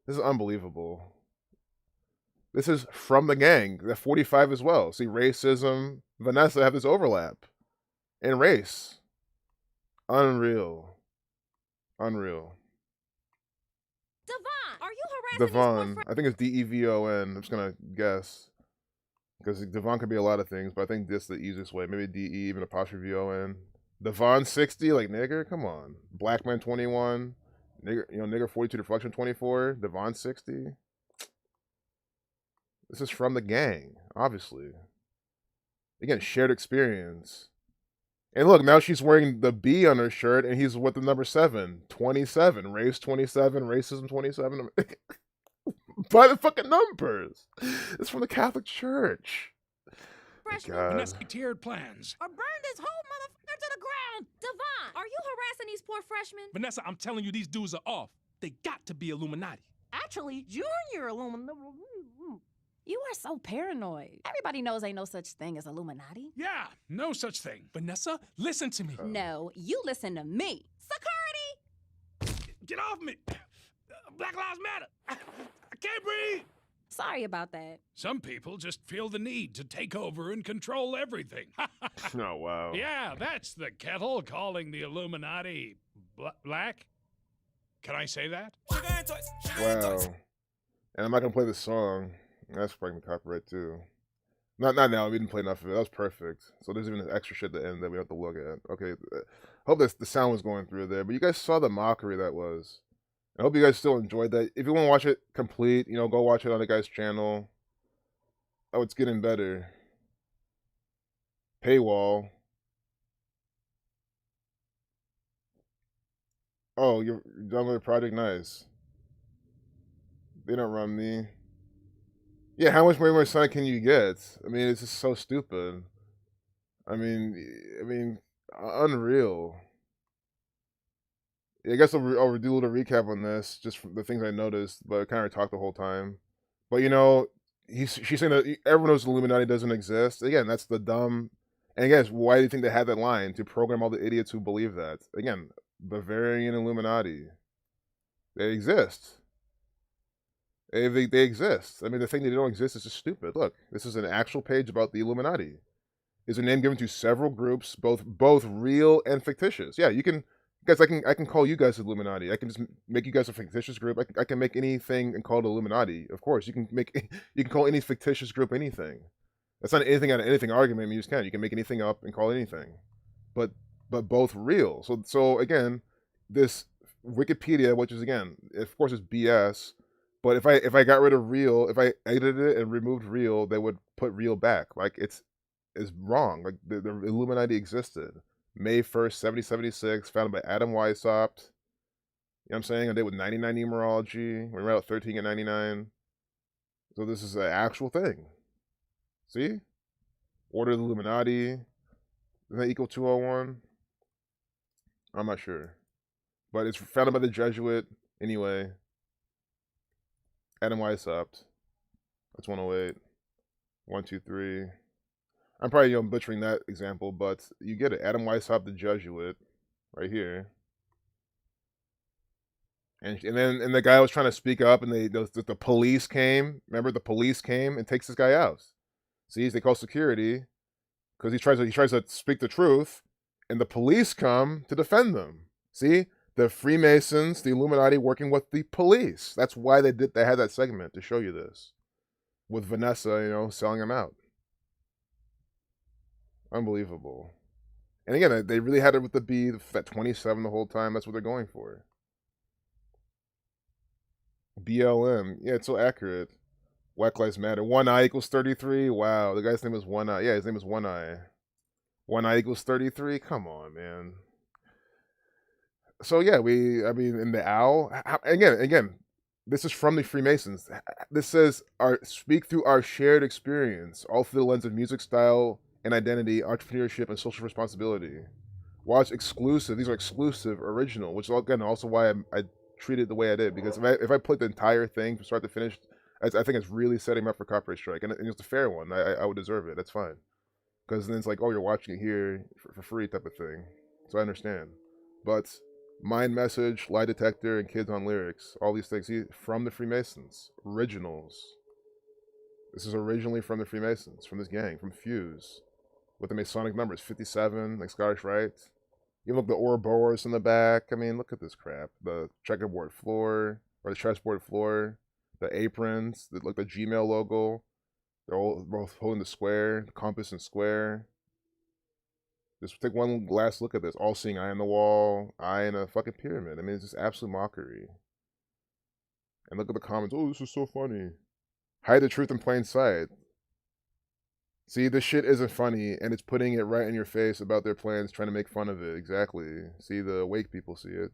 This is unbelievable. This is from the gang. The 45 as well. See, racism, Vanessa have this overlap. And race. Unreal. Unreal. Devon, are you harassing these poor Devon. I think it's Devon. I'm just gonna guess. Because Devon could be a lot of things, but I think this is the easiest way. Maybe DE, even apostrophe ON. Devon 60, like nigger? Come on. Blackman 21. Nigger, nigger 42 deflection 24. Devon 60. This is from the gang, obviously. Again, shared experience. And look, now she's wearing the B on her shirt, and he's with the number 7. 27. Race 27. Racism 27. By the fucking numbers. It's from the Catholic Church. freshmen God. Vanessa tiered plans. Or burn this whole motherfucker to the ground. Devon, are you harassing these poor freshmen? Vanessa, I'm telling you, these dudes are off. They got to be Illuminati. Actually, Junior Illuminati. You are so paranoid. Everybody knows ain't no such thing as Illuminati. Yeah, no such thing. Vanessa, listen to me. No, you listen to me. Security! Get off me. Black Lives Matter. I can't breathe. Sorry about that. Some people just feel the need to take over and control everything. Oh, wow. Yeah, that's the kettle calling the Illuminati black. Can I say that? Wow. And I'm not gonna play the song. That's probably copyright too. Not now. We didn't play enough of it. That was perfect. So there's even extra shit at the end that we have to look at. Okay. Hope the sound was going through there. But you guys saw the mockery that was. I hope you guys still enjoyed that. If you want to watch it complete, go watch it on the guy's channel. Oh, it's getting better. Paywall. Oh, you're done with the project? Nice. They don't run me. Yeah, how much more Sonic can you get? I mean, it's just so stupid. I mean, unreal. Yeah, I guess I'll do a little recap on this, just from the things I noticed, but I kind of talked the whole time. But she's saying that everyone knows the Illuminati doesn't exist. Again, that's the dumb. And again, why do you think they had that line to program all the idiots who believe that? Again, Bavarian Illuminati. They exist. They exist. I mean, the thing that they don't exist is just stupid. Look, this is an actual page about the Illuminati. Is a name given to several groups, both real and fictitious. Yeah, you can, guys. I can call you guys Illuminati. I can just make you guys a fictitious group. I can make anything and call it Illuminati. Of course, you can call any fictitious group anything. That's not anything out of anything argument. I mean, you just can. You can make anything up and call it anything, but both real. So again, this Wikipedia, which is again, of course, is BS. But if I got rid of real, if I edited it and removed real, they would put real back. Like it's wrong. Like the Illuminati existed. May 1st, 1776, founded by Adam Weishaupt. You know what I'm saying? A day with 99 numerology. We ran out 13 and 99. So this is an actual thing. See? Order of the Illuminati. Isn't that equal 201? I'm not sure. But it's founded by the Jesuit anyway. Adam Weishaupt. That's 108. 123. I'm probably butchering that example, but you get it. Adam Weishaupt, the Jesuit, right here. And the guy was trying to speak up, and the police came. Remember, the police came and takes this guy out. See, they call security because he tries to speak the truth, and the police come to defend them. See. The Freemasons, the Illuminati working with the police. That's why they had that segment to show you this. With Vanessa, selling them out. Unbelievable. And again, they really had it with the B, that 27 the whole time. That's what they're going for. BLM. Yeah, it's so accurate. Black Lives Matter. 1 eye equals 33. Wow, the guy's name is 1 eye. Yeah, his name is 1 eye. 1 eye equals 33. Come on, man. So yeah, in the owl again, this is from the Freemasons. This says speak through our shared experience, all through the lens of music style and identity, entrepreneurship and social responsibility. Watch exclusive. These are exclusive, original, which is again also why I treated it the way I did, because if I played the entire thing from start to finish, I think it's really setting me up for copyright strike, and it's a fair one. I would deserve it. That's fine, because then it's like, oh, you're watching it here for free type of thing. So I understand, but. Mind Message, Lie Detector, and Kids on Lyrics. All these things from the Freemasons. Originals. This is originally from the Freemasons, from this gang, from Fuse. With the Masonic numbers, 57, like Scottish Rite. You look the Ouroboros in the back. I mean, look at this crap. The checkerboard floor or the chessboard floor. The aprons. Look the Gmail logo. They're all both holding the square, the compass and square. Just take one last look at this. All-seeing eye on the wall, eye in a fucking pyramid. I mean, it's just absolute mockery. And look at the comments. Oh, this is so funny. Hide the truth in plain sight. See, this shit isn't funny, and it's putting it right in your face about their plans, trying to make fun of it. Exactly. See, the awake people see it.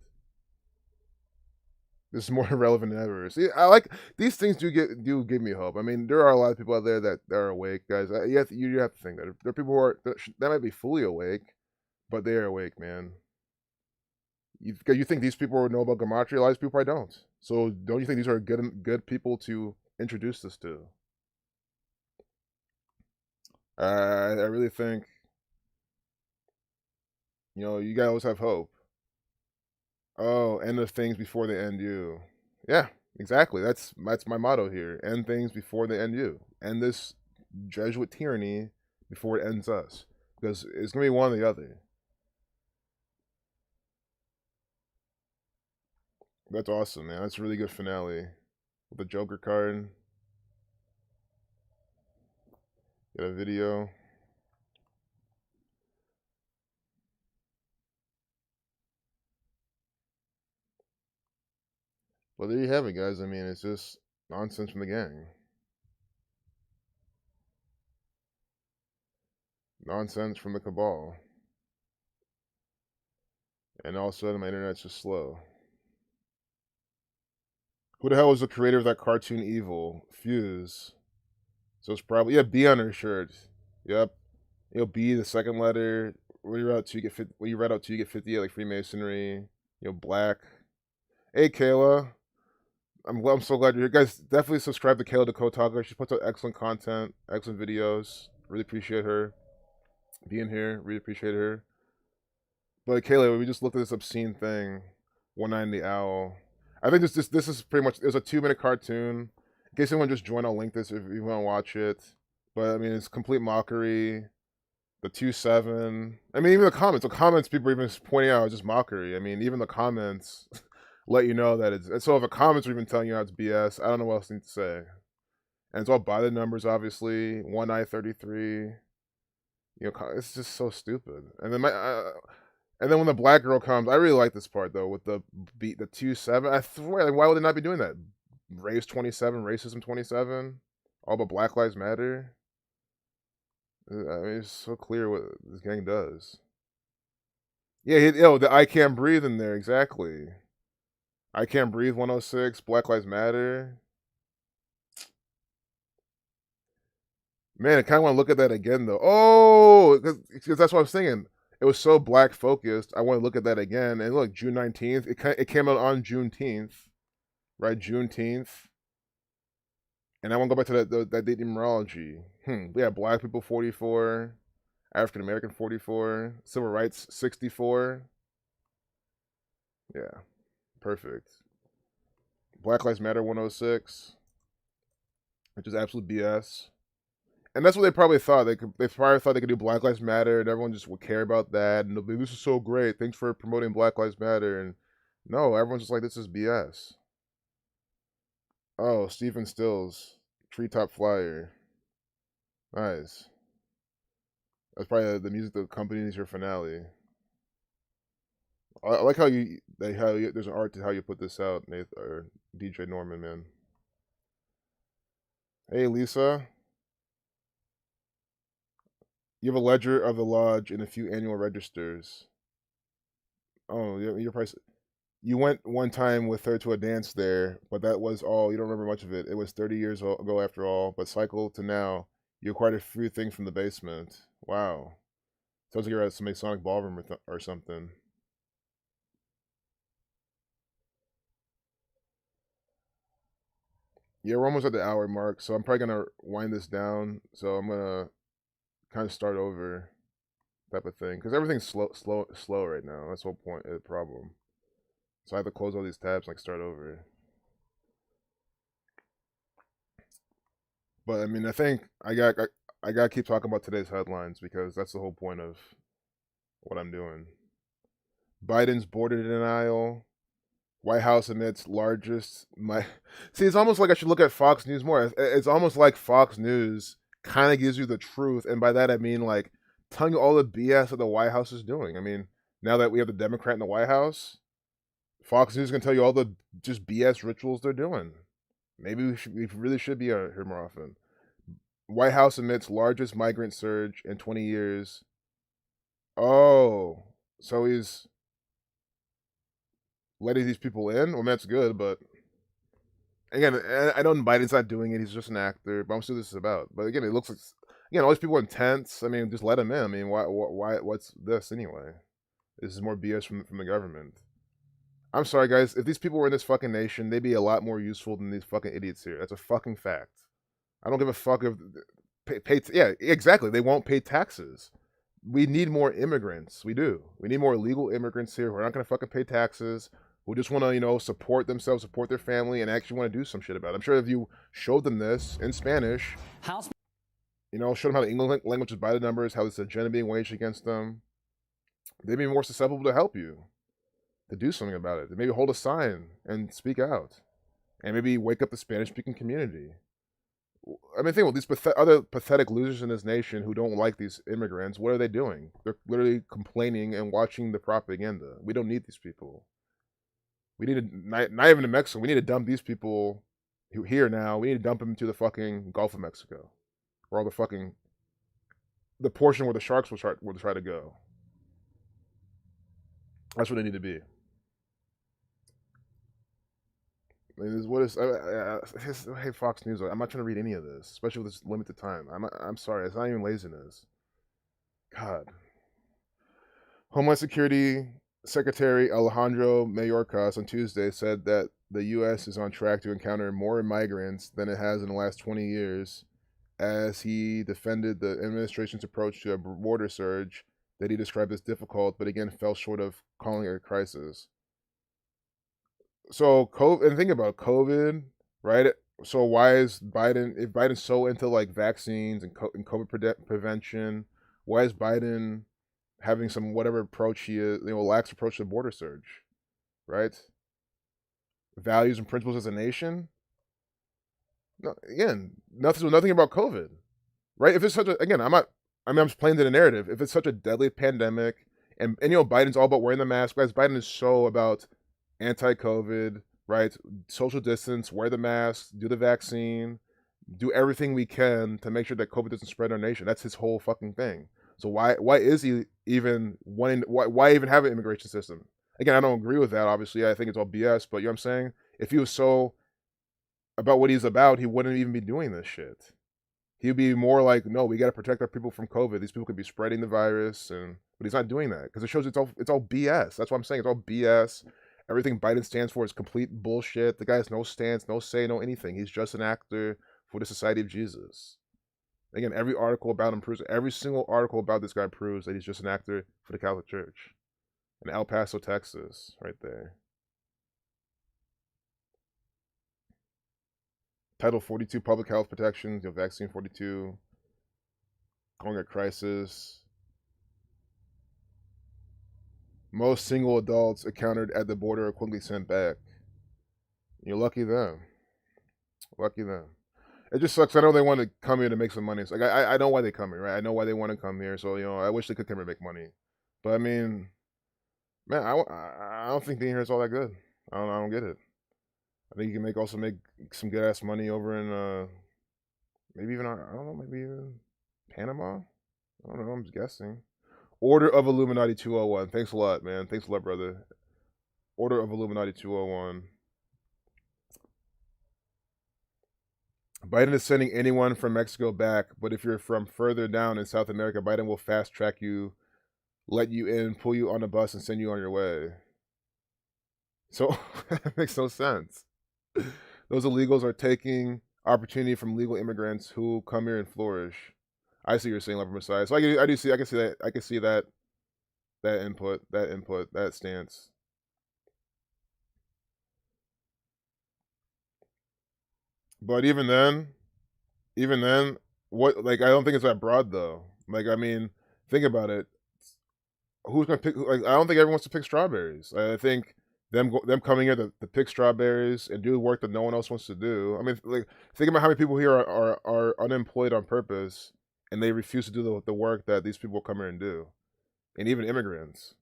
This is more relevant than ever. See, I like these things. Do give me hope. I mean, there are a lot of people out there that are awake, guys. You have to think that there are people who are that might be fully awake, but they are awake, man. You think these people would know about Gematria? A lot of people probably don't. So don't you think these are good people to introduce this to? I really think, you guys always have hope. Oh, end of things before they end you. Yeah, exactly. That's my motto here. End things before they end you. End this Jesuit tyranny before it ends us. Because it's gonna be one or the other. That's awesome, man. That's a really good finale. With the Joker card. Get a video. Well, there you have it, guys. I mean, it's just nonsense from the gang. Nonsense from the cabal. And all of a sudden, my internet's just slow. Who the hell was the creator of that cartoon Evil? Fuse. So it's probably, yeah, B on her shirt. Yep. B, the second letter. When you read out 2, you get 50. When you read out 2, you get 50, like Freemasonry. Black. Hey, Kayla. I'm so glad you're here. Guys, definitely subscribe to Kayla Kotaga. She puts out excellent content, excellent videos. Really appreciate her being here. Really appreciate her. But Kayla, we just looked at this obscene thing. One Eye in the Owl. I think this is pretty much, it was a 2-minute cartoon. In case anyone just joined, I'll link this if you want to watch it. But I mean, it's complete mockery. The 2-7. I mean, even the comments people are even pointing out is just mockery. I mean, even the comments let you know that it's, so if the comments are even telling you how it's BS, I don't know what else I need to say. And it's all by the numbers, obviously. 1 eye 33. It's just so stupid. And then and then when the black girl comes, I really like this part though with the 2-7. I swear, like, why would they not be doing that? Race 27, racism 27, all but Black Lives Matter. I mean, it's so clear what this gang does. Yeah, the I Can't Breathe in there, exactly. I Can't Breathe 106, Black Lives Matter. Man, I kind of want to look at that again, though. Oh, because that's what I was thinking. It was so black focused. I want to look at that again. And look, June 19th. It came out on Juneteenth, right? Juneteenth. And I want to go back to that date numerology. Yeah, black people 44, African American 44, civil rights 64. Yeah, perfect. Black Lives Matter 106, which is absolute BS. And that's what they probably thought. They probably thought they could do Black Lives Matter, and everyone just would care about that. And they'll be, this is so great. Thanks for promoting Black Lives Matter. And no, everyone's just like, this is BS. Oh, Stephen Stills, Treetop Flyer. Nice. That's probably the music that accompanies your finale. I like how there's an art to how you put this out, Nathan or DJ Norman, man. Hey, Lisa. You have a ledger of the lodge and a few annual registers. Oh, your price. You went one time with her to a dance there, but that was all. You don't remember much of it. It was 30 years ago after all, but cycle to now. You acquired a few things from the basement. Wow. Sounds like you're at some Masonic ballroom or something. Yeah, we're almost at the hour mark, so I'm probably going to wind this down. So I'm going to kind of start over type of thing. Because everything's slow right now. That's the whole point, the problem. So I have to close all these tabs and like start over. But I mean, I think I gotta keep talking about today's headlines because that's the whole point of what I'm doing. Biden's border denial. White House admits largest. See, it's almost like I should look at Fox News more. It's almost like Fox News kind of gives you the truth, and by that I mean like telling you all the BS that the White House is doing. I mean, now that we have the Democrat in the White House, Fox News can tell you all the just BS rituals they're doing. Maybe we really should be here more often. White House admits largest migrant surge in 20 years. Oh, so he's letting these people in? Well, that's good, but again, I know Biden's not doing it. He's just an actor, but I'm sure this is about. But again, it looks like, again, all these people are intense. I mean, just let him in. I mean, what's this anyway? This is more BS from the government. I'm sorry, guys. If these people were in this fucking nation, they'd be a lot more useful than these fucking idiots here. That's a fucking fact. I don't give a fuck if yeah, exactly. They won't pay taxes. We need more immigrants. We do. We need more legal immigrants here who are not going to fucking pay taxes, who just want to, support themselves, support their family, and actually want to do some shit about it. I'm sure if you showed them this in Spanish, showed them how the English language is by the numbers, how this agenda being waged against them, they'd be more susceptible to help you, to do something about it. Maybe hold a sign and speak out, and maybe wake up the Spanish-speaking community. I mean, think about these other pathetic losers in this nation who don't like these immigrants. What are they doing? They're literally complaining and watching the propaganda. We don't need these people. We need to, not even in Mexico, we need to dump these people here now. We need to dump them into the fucking Gulf of Mexico. Or all the portion where the sharks will try to go. That's what they need to be. Hey, Fox News. I'm not trying to read any of this, especially with this limited time. I'm sorry. It's not even laziness. God. Homeland Security Secretary Alejandro Mayorkas on Tuesday said that the U.S. is on track to encounter more migrants than it has in the last 20 years, as he defended the administration's approach to a border surge that he described as difficult, but again fell short of calling it a crisis. So, COVID, and think about COVID, right? So, why is Biden, if Biden's so into like vaccines and COVID prevention, why is Biden having some whatever approach he is, lax approach to the border surge, right? Values and principles as a nation. No, again, nothing about COVID, right? If it's such a, again, I'm just playing to the narrative. If it's such a deadly pandemic, and Biden's all about wearing the mask, guys, Biden is so about anti-COVID, right? Social distance, wear the mask, do the vaccine, do everything we can to make sure that COVID doesn't spread in our nation. That's his whole fucking thing. So why is he even wanting? Why even have an immigration system? Again, I don't agree with that. Obviously, I think it's all BS. But you know what I'm saying? If he was so about what he's about, he wouldn't even be doing this shit. He'd be more like, no, we got to protect our people from COVID. These people could be spreading the virus, but he's not doing that because it shows it's all BS. That's what I'm saying. It's all BS. Everything Biden stands for is complete bullshit. The guy has no stance, no say, no anything. He's just an actor for the Society of Jesus. Again, every article about him proves, every single article about this guy proves that he's just an actor for the Catholic Church. In El Paso, Texas, right there. Title 42, Public Health Protections, Vaccine 42, calling it crisis. Most single adults encountered at the border are quickly sent back. You're lucky them. Lucky them. It just sucks. I know they want to come here to make some money. It's like I know why they come here, right? I know why they want to come here. So I wish they could come here and make money. But I mean, man, I don't think being here is all that good. I don't get it. I think you can also make some good ass money over in maybe even, I don't know, maybe even Panama. I don't know. I'm just guessing. Order of Illuminati 201. Thanks a lot, man. Thanks a lot, brother. Order of Illuminati 201. Biden is sending anyone from Mexico back, but if you're from further down in South America, Biden will fast track you, let you in, pull you on a bus, and send you on your way. So that makes no sense. Those illegals are taking opportunity from legal immigrants who come here and flourish. I see you're saying love Messiah. So I can see that. I can see that input, that stance. But even then, what, like, I don't think it's that broad though. Like, I mean, think about it. who's gonna pick? Like, I don't think everyone wants to pick strawberries. I think them coming here to pick strawberries and do work that no one else wants to do. I mean, like, think about how many people here are unemployed on purpose, and they refuse to do the work that these people come here and do, and even immigrants.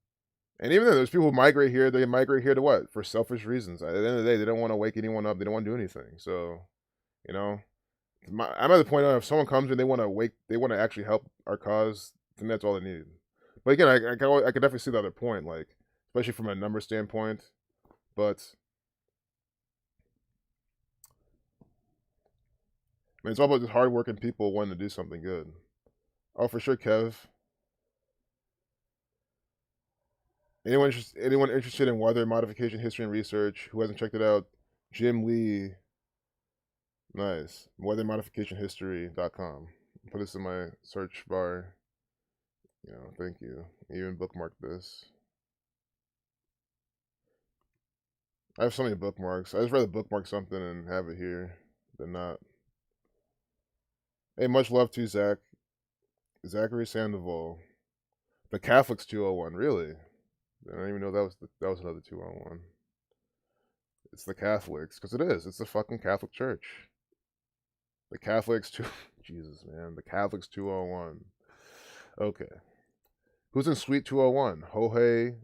And even though there's people who migrate here, they migrate here to what? For selfish reasons. At the end of the day, they don't want to wake anyone up. They don't want to do anything. So, you know, I'm at the point of if someone comes and they want to actually help our cause, then that's all they need. But again, I can definitely see the other point, like especially from a number standpoint. But I mean, it's all about just hardworking people wanting to do something good. Oh, for sure, Kev. Anyone interested in weather modification history and research who hasn't checked it out? Jim Lee. Nice. Weathermodificationhistory.com. Put this in my search bar. Thank you. Even bookmark this. I have so many bookmarks. I just rather bookmark something and have it here than not. Hey, much love to Zach. Zachary Sandoval. The Catholics 201, really? I don't even know that was another 201. It's the Catholics, because it is. It's the fucking Catholic Church. The Catholics Jesus, man. The Catholics 201. Okay. Who's in Suite 201? Jorge,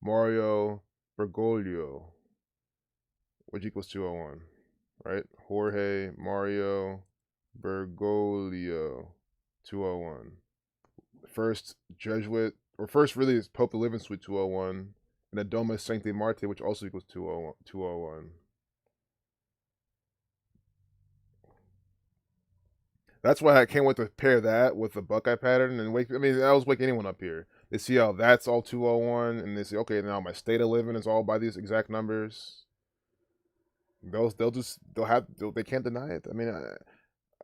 Mario, Bergoglio. Which equals 201, right? Jorge, Mario, Bergoglio, 201. First Jesuit, or first really is Pope to live in Suite 201, and then Domus Sancti Marte, which also equals 201. That's why I can't wait to pair that with the Buckeye pattern and wake. I mean, I always wake anyone up here. They see how that's all 201, and they say, okay, now my state of living is all by these exact numbers. They can't deny it. I mean,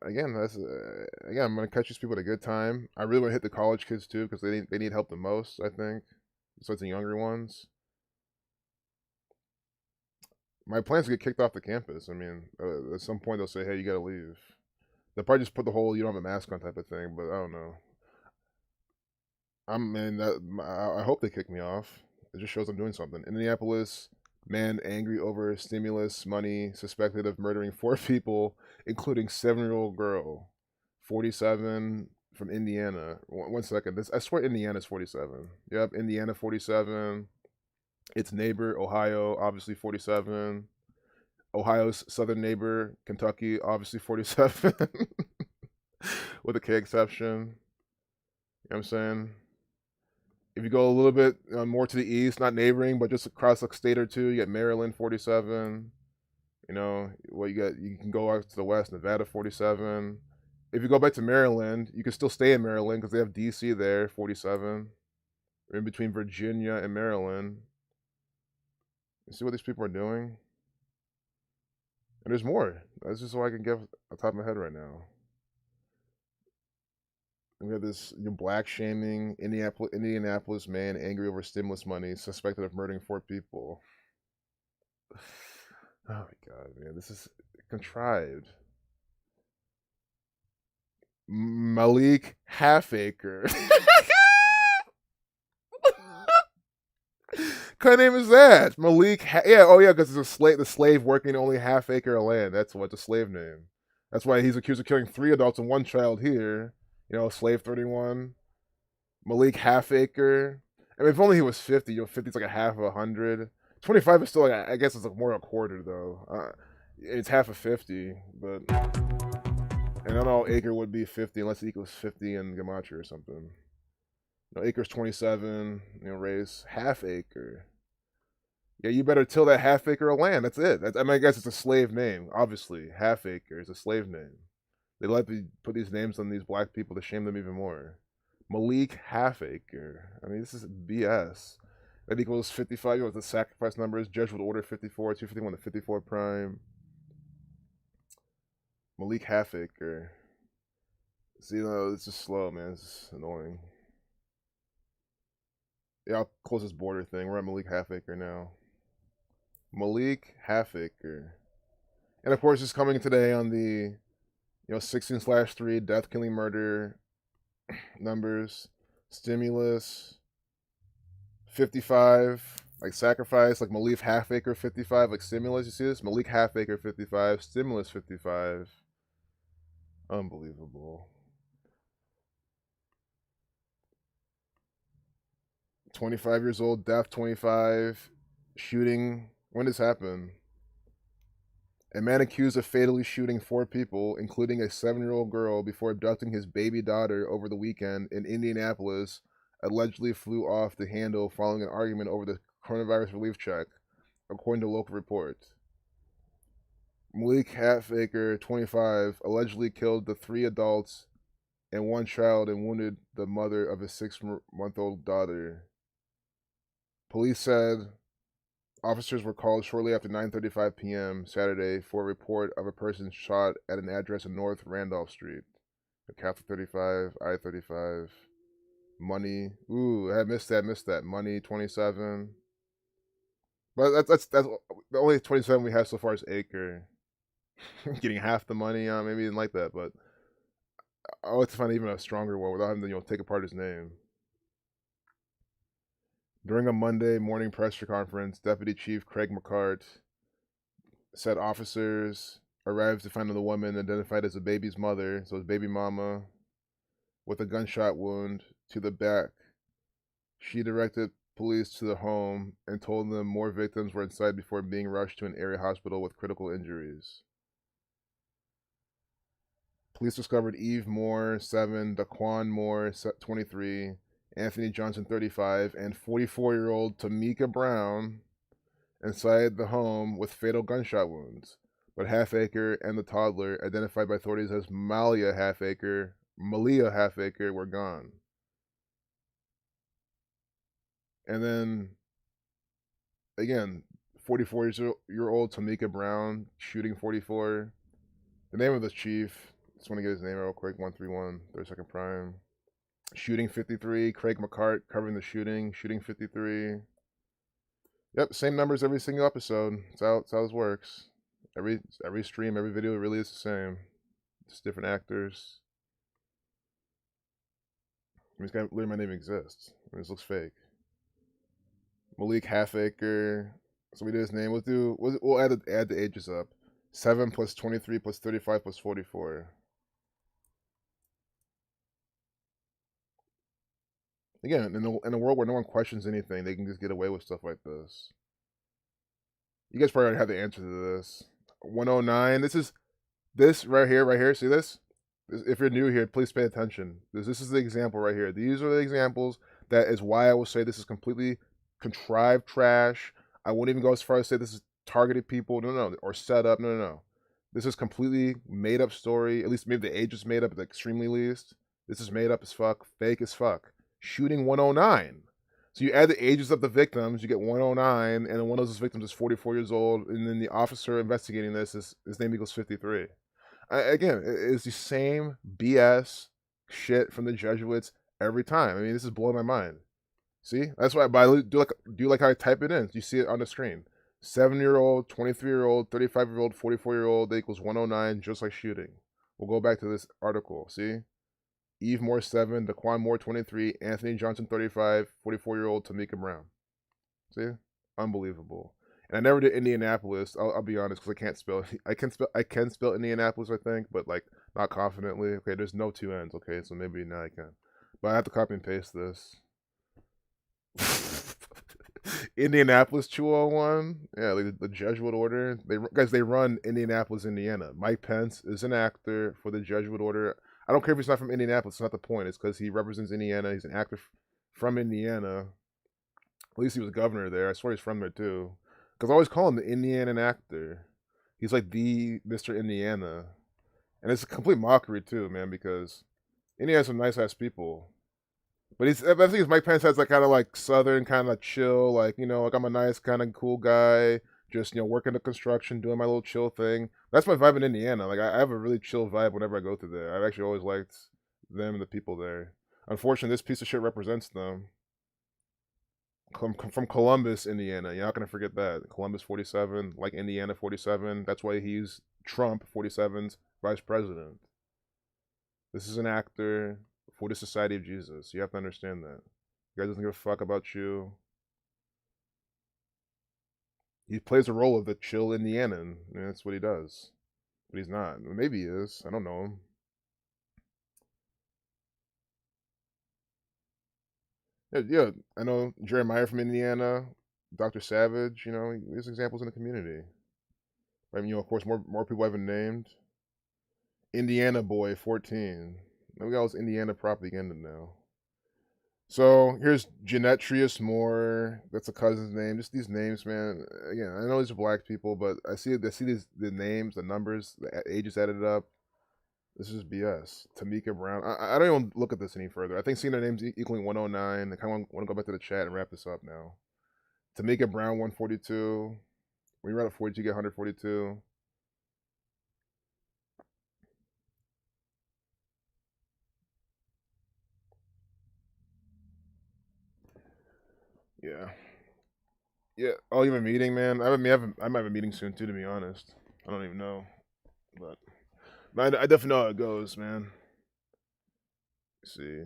again, I'm gonna catch these people at a good time. I really want to hit the college kids too because they need help the most. I think, besides the younger ones. My plans to get kicked off the campus. I mean, at some point they'll say, "Hey, you got to leave." They'll probably just put the whole "you don't have a mask on" type of thing. But I don't know. I hope they kick me off. It just shows I'm doing something. Indianapolis. Man angry over stimulus money, suspected of murdering 4 people, including 7-year-old girl. 47 from Indiana. One second. I swear Indiana's 47. Yep, Indiana 47. Its neighbor, Ohio, obviously 47. Ohio's southern neighbor, Kentucky, obviously 47. With a K exception. You know what I'm saying? If you go a little bit more to the east, not neighboring, but just across a state or two, you got Maryland 47. You can go out to the west, Nevada 47. If you go back to Maryland, you can still stay in Maryland because they have DC there 47. We're in between Virginia and Maryland. You see what these people are doing? And there's more. That's just all I can get off the top of my head right now. We have this black shaming Indianapolis man angry over stimulus money, suspected of murdering 4 people. Oh my god, man, this is contrived. Malik Halfacre. What kind of name is that? Malik. Because it's the slave working only half acre of land. That's what's a slave name. That's why he's accused of killing 3 adults and 1 child here. Slave 31. Malik Halfacre. I mean, if only he was 50. 50 is like a half of 100. 25 is still like, I guess it's like more a quarter though. It's half of 50, but and I don't know acre would be 50 unless it equals 50 in Gematria or something. Acre's 27. Race half acre. Yeah, you better till that half acre of land. That's it. I guess it's a slave name. Obviously, half acre is a slave name. They like to put these names on these black people to shame them even more. Malik Halfacre. I mean, this is BS. That equals 55. You know what the sacrifice number is? Jesuit order 54, 251 to 54 prime. Malik Halfacre. See, it's just slow, man. It's annoying. Yeah, I'll close this border thing. We're at Malik Halfacre now. Malik Halfacre. And of course, it's coming today on the 16/3 death, killing, murder numbers. Stimulus 55, like sacrifice, like Malik Halfacre 55, like stimulus. You see this? Malik Halfacre 55, stimulus 55. Unbelievable. 25 years old, death 25, shooting. When does this happen? A man accused of fatally shooting 4 people, including a 7-year-old girl, before abducting his baby daughter over the weekend in Indianapolis, allegedly flew off the handle following an argument over the coronavirus relief check, according to local reports. Malik Halfacre, 25, allegedly killed the 3 adults and 1 child and wounded the mother of his 6-month-old daughter. Police said officers were called shortly after 9:35 p.m. Saturday for a report of a person shot at an address in North Randolph Street. Catholic 35, I-35, Money. Ooh, I missed that. Money 27. But that's the only 27 we have so far is Acre. Getting half the money. Maybe he didn't like that, but I like to find even a stronger one without having to take apart his name. During a Monday morning press conference, Deputy Chief Craig McCart said officers arrived to find the woman identified as the baby's mother, so his baby mama, with a gunshot wound to the back. She directed police to the home and told them more victims were inside before being rushed to an area hospital with critical injuries. Police discovered Eve Moore, 7, Daquan Moore, 23, Anthony Johnson, 35, and 44-year-old Tamika Brown inside the home with fatal gunshot wounds. But Halfacre and the toddler, identified by authorities as Malia Halfacre, were gone. And then, again, 44-year-old Tamika Brown shooting 44. The name of the chief, just want to get his name real quick, 131, 32nd Prime. Shooting 53, Craig McCart covering the shooting, shooting 53. Yep, same numbers every single episode. That's how this works. Every stream, every video really is the same. Just different actors. I mean, this guy, literally my name exists. I mean, this looks fake. Malik Halfacre. So we do his name. We'll add the ages up. 7 plus 23 plus 35 plus 44. Again, in a world where no one questions anything, they can just get away with stuff like this. You guys probably already have the answer to this. 109. This right here. See this? If you're new here, please pay attention. This is the example right here. These are the examples. That is why I will say this is completely contrived trash. I won't even go as far as say this is targeted people. No. Or set up. No. This is completely made up story. At least maybe the age is made up at the extremely least. This is made up as fuck. Fake as fuck. Shooting 109. So you add the ages of the victims, you get 109, and one of those victims is 44 years old, and then the officer investigating this his name equals 53. Again, it's the same BS shit from the Jesuits every time. I mean, this is blowing my mind. See, that's why. But I do like how I type it in. You see it on the screen. 7-year-old, 23-year-old, 35-year-old, 44-year-old equals 109, just like shooting. We'll go back to this article. See. Eve Moore, 7, Daquan Moore, 23, Anthony Johnson, 35, 44-year-old Tamika Brown. See? Unbelievable. And I never did Indianapolis. I'll be honest, because I can't spell. I can spell Indianapolis, I think, but like not confidently. Okay, there's no 2 N's. Okay, so maybe now I can. But I have to copy and paste this. Indianapolis 201. Yeah, like the Jesuit order. They run Indianapolis, Indiana. Mike Pence is an actor for the Jesuit order. I don't care if he's not from Indianapolis. It's not the point. It's because he represents Indiana. He's an actor from Indiana. At least he was governor there. I swear he's from there too. Because I always call him the Indianan actor. He's like the Mr. Indiana. And it's a complete mockery too, man, because Indiana has some nice ass people. But I think Mike Pence has like kind of like southern kind of chill, like, like I'm a nice kind of cool guy. Just, working the construction, doing my little chill thing. That's my vibe in Indiana. Like, I have a really chill vibe whenever I go through there. I've actually always liked them and the people there. Unfortunately, this piece of shit represents them. From Columbus, Indiana. You're not going to forget that. Columbus 47, like Indiana 47. That's why he's Trump 47's vice president. This is an actor for the Society of Jesus. You have to understand that. The guy doesn't give a fuck about you. He plays the role of the chill Indianan. And that's what he does. But he's not. Maybe he is. I don't know him. Yeah, I know Jeremiah from Indiana, Dr. Savage. There's examples in the community. Right? Of course, more people I haven't named. Indiana Boy 14. Now we got all this Indiana propaganda now. So here's Genetrius Moore. That's a cousin's name. Just these names, man. Again, I know these are black people, but I see the names, the numbers, the ages added up. This is BS. Tamika Brown. I don't even look at this any further. I think seeing their names equaling 109. I kind of want to go back to the chat and wrap this up now. Tamika Brown 142. When you run at 42, you get 142. Yeah. Yeah. Oh, you have a meeting, man? I might have a meeting soon too, to be honest. I don't even know. But I definitely know how it goes, man. Let's see.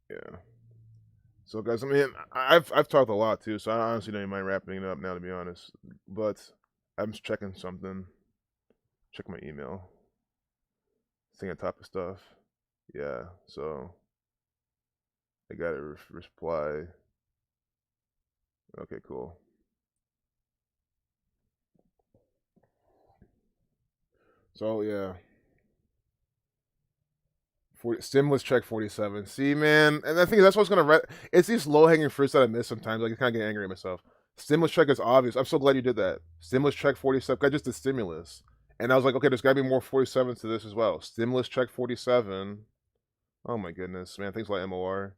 Yeah. So guys, I mean, I've talked a lot too, so I honestly don't even mind wrapping it up now, to be honest. But I'm just checking something. Check my email. Thing on top of stuff. Yeah. So I got a reply. Okay, cool. So yeah. Stimulus check 47. See, man, and I think that's what's gonna. It's these low hanging fruits that I miss sometimes. Like, I kind of get angry at myself. Stimulus check is obvious. I'm so glad you did that. Stimulus check 47. I just did stimulus, and I was like, okay, there's gotta be more 47s to this as well. Stimulus check 47. Oh my goodness, man. Things like MOR.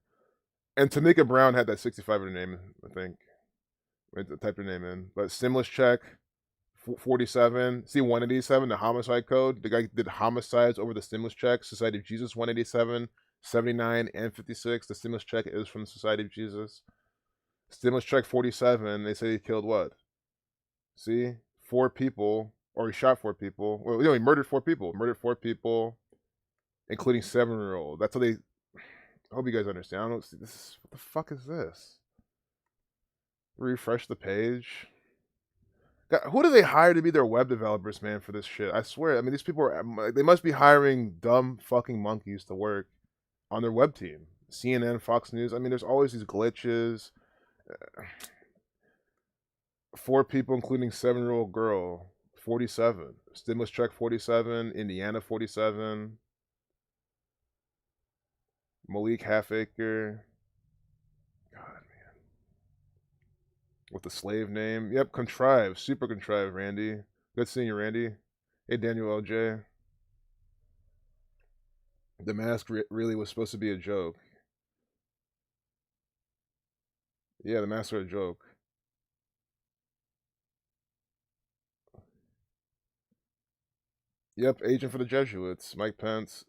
And Tamika Brown had that 65 in her name, I think. Wait, type her name in. But stimulus check 47. See 187, the homicide code. The guy did homicides over the stimulus check. Society of Jesus 187, 79, and 56. The stimulus check is from the Society of Jesus. Stimulus check 47. They say he killed what? See? 4 people. Or he shot 4 people. Well, he murdered 4 people. Murdered 4 people, including 7-year-old. That's how they. I hope you guys understand. I don't see this. What the fuck is this? Refresh the page. God, who do they hire to be their web developers, man, for this shit? I swear. I mean, these people they must be hiring dumb fucking monkeys to work on their web team. CNN, Fox News. I mean, there's always these glitches. 4 people, including 7-year-old girl. 47. Stimulus check 47. Indiana 47. Malik Halfacre. God, man. With the slave name. Yep, contrived. Super contrived, Randy. Good seeing you, Randy. Hey, Daniel LJ. The mask really was supposed to be a joke. Yeah, the masks are a joke. Yep, agent for the Jesuits. Mike Pence.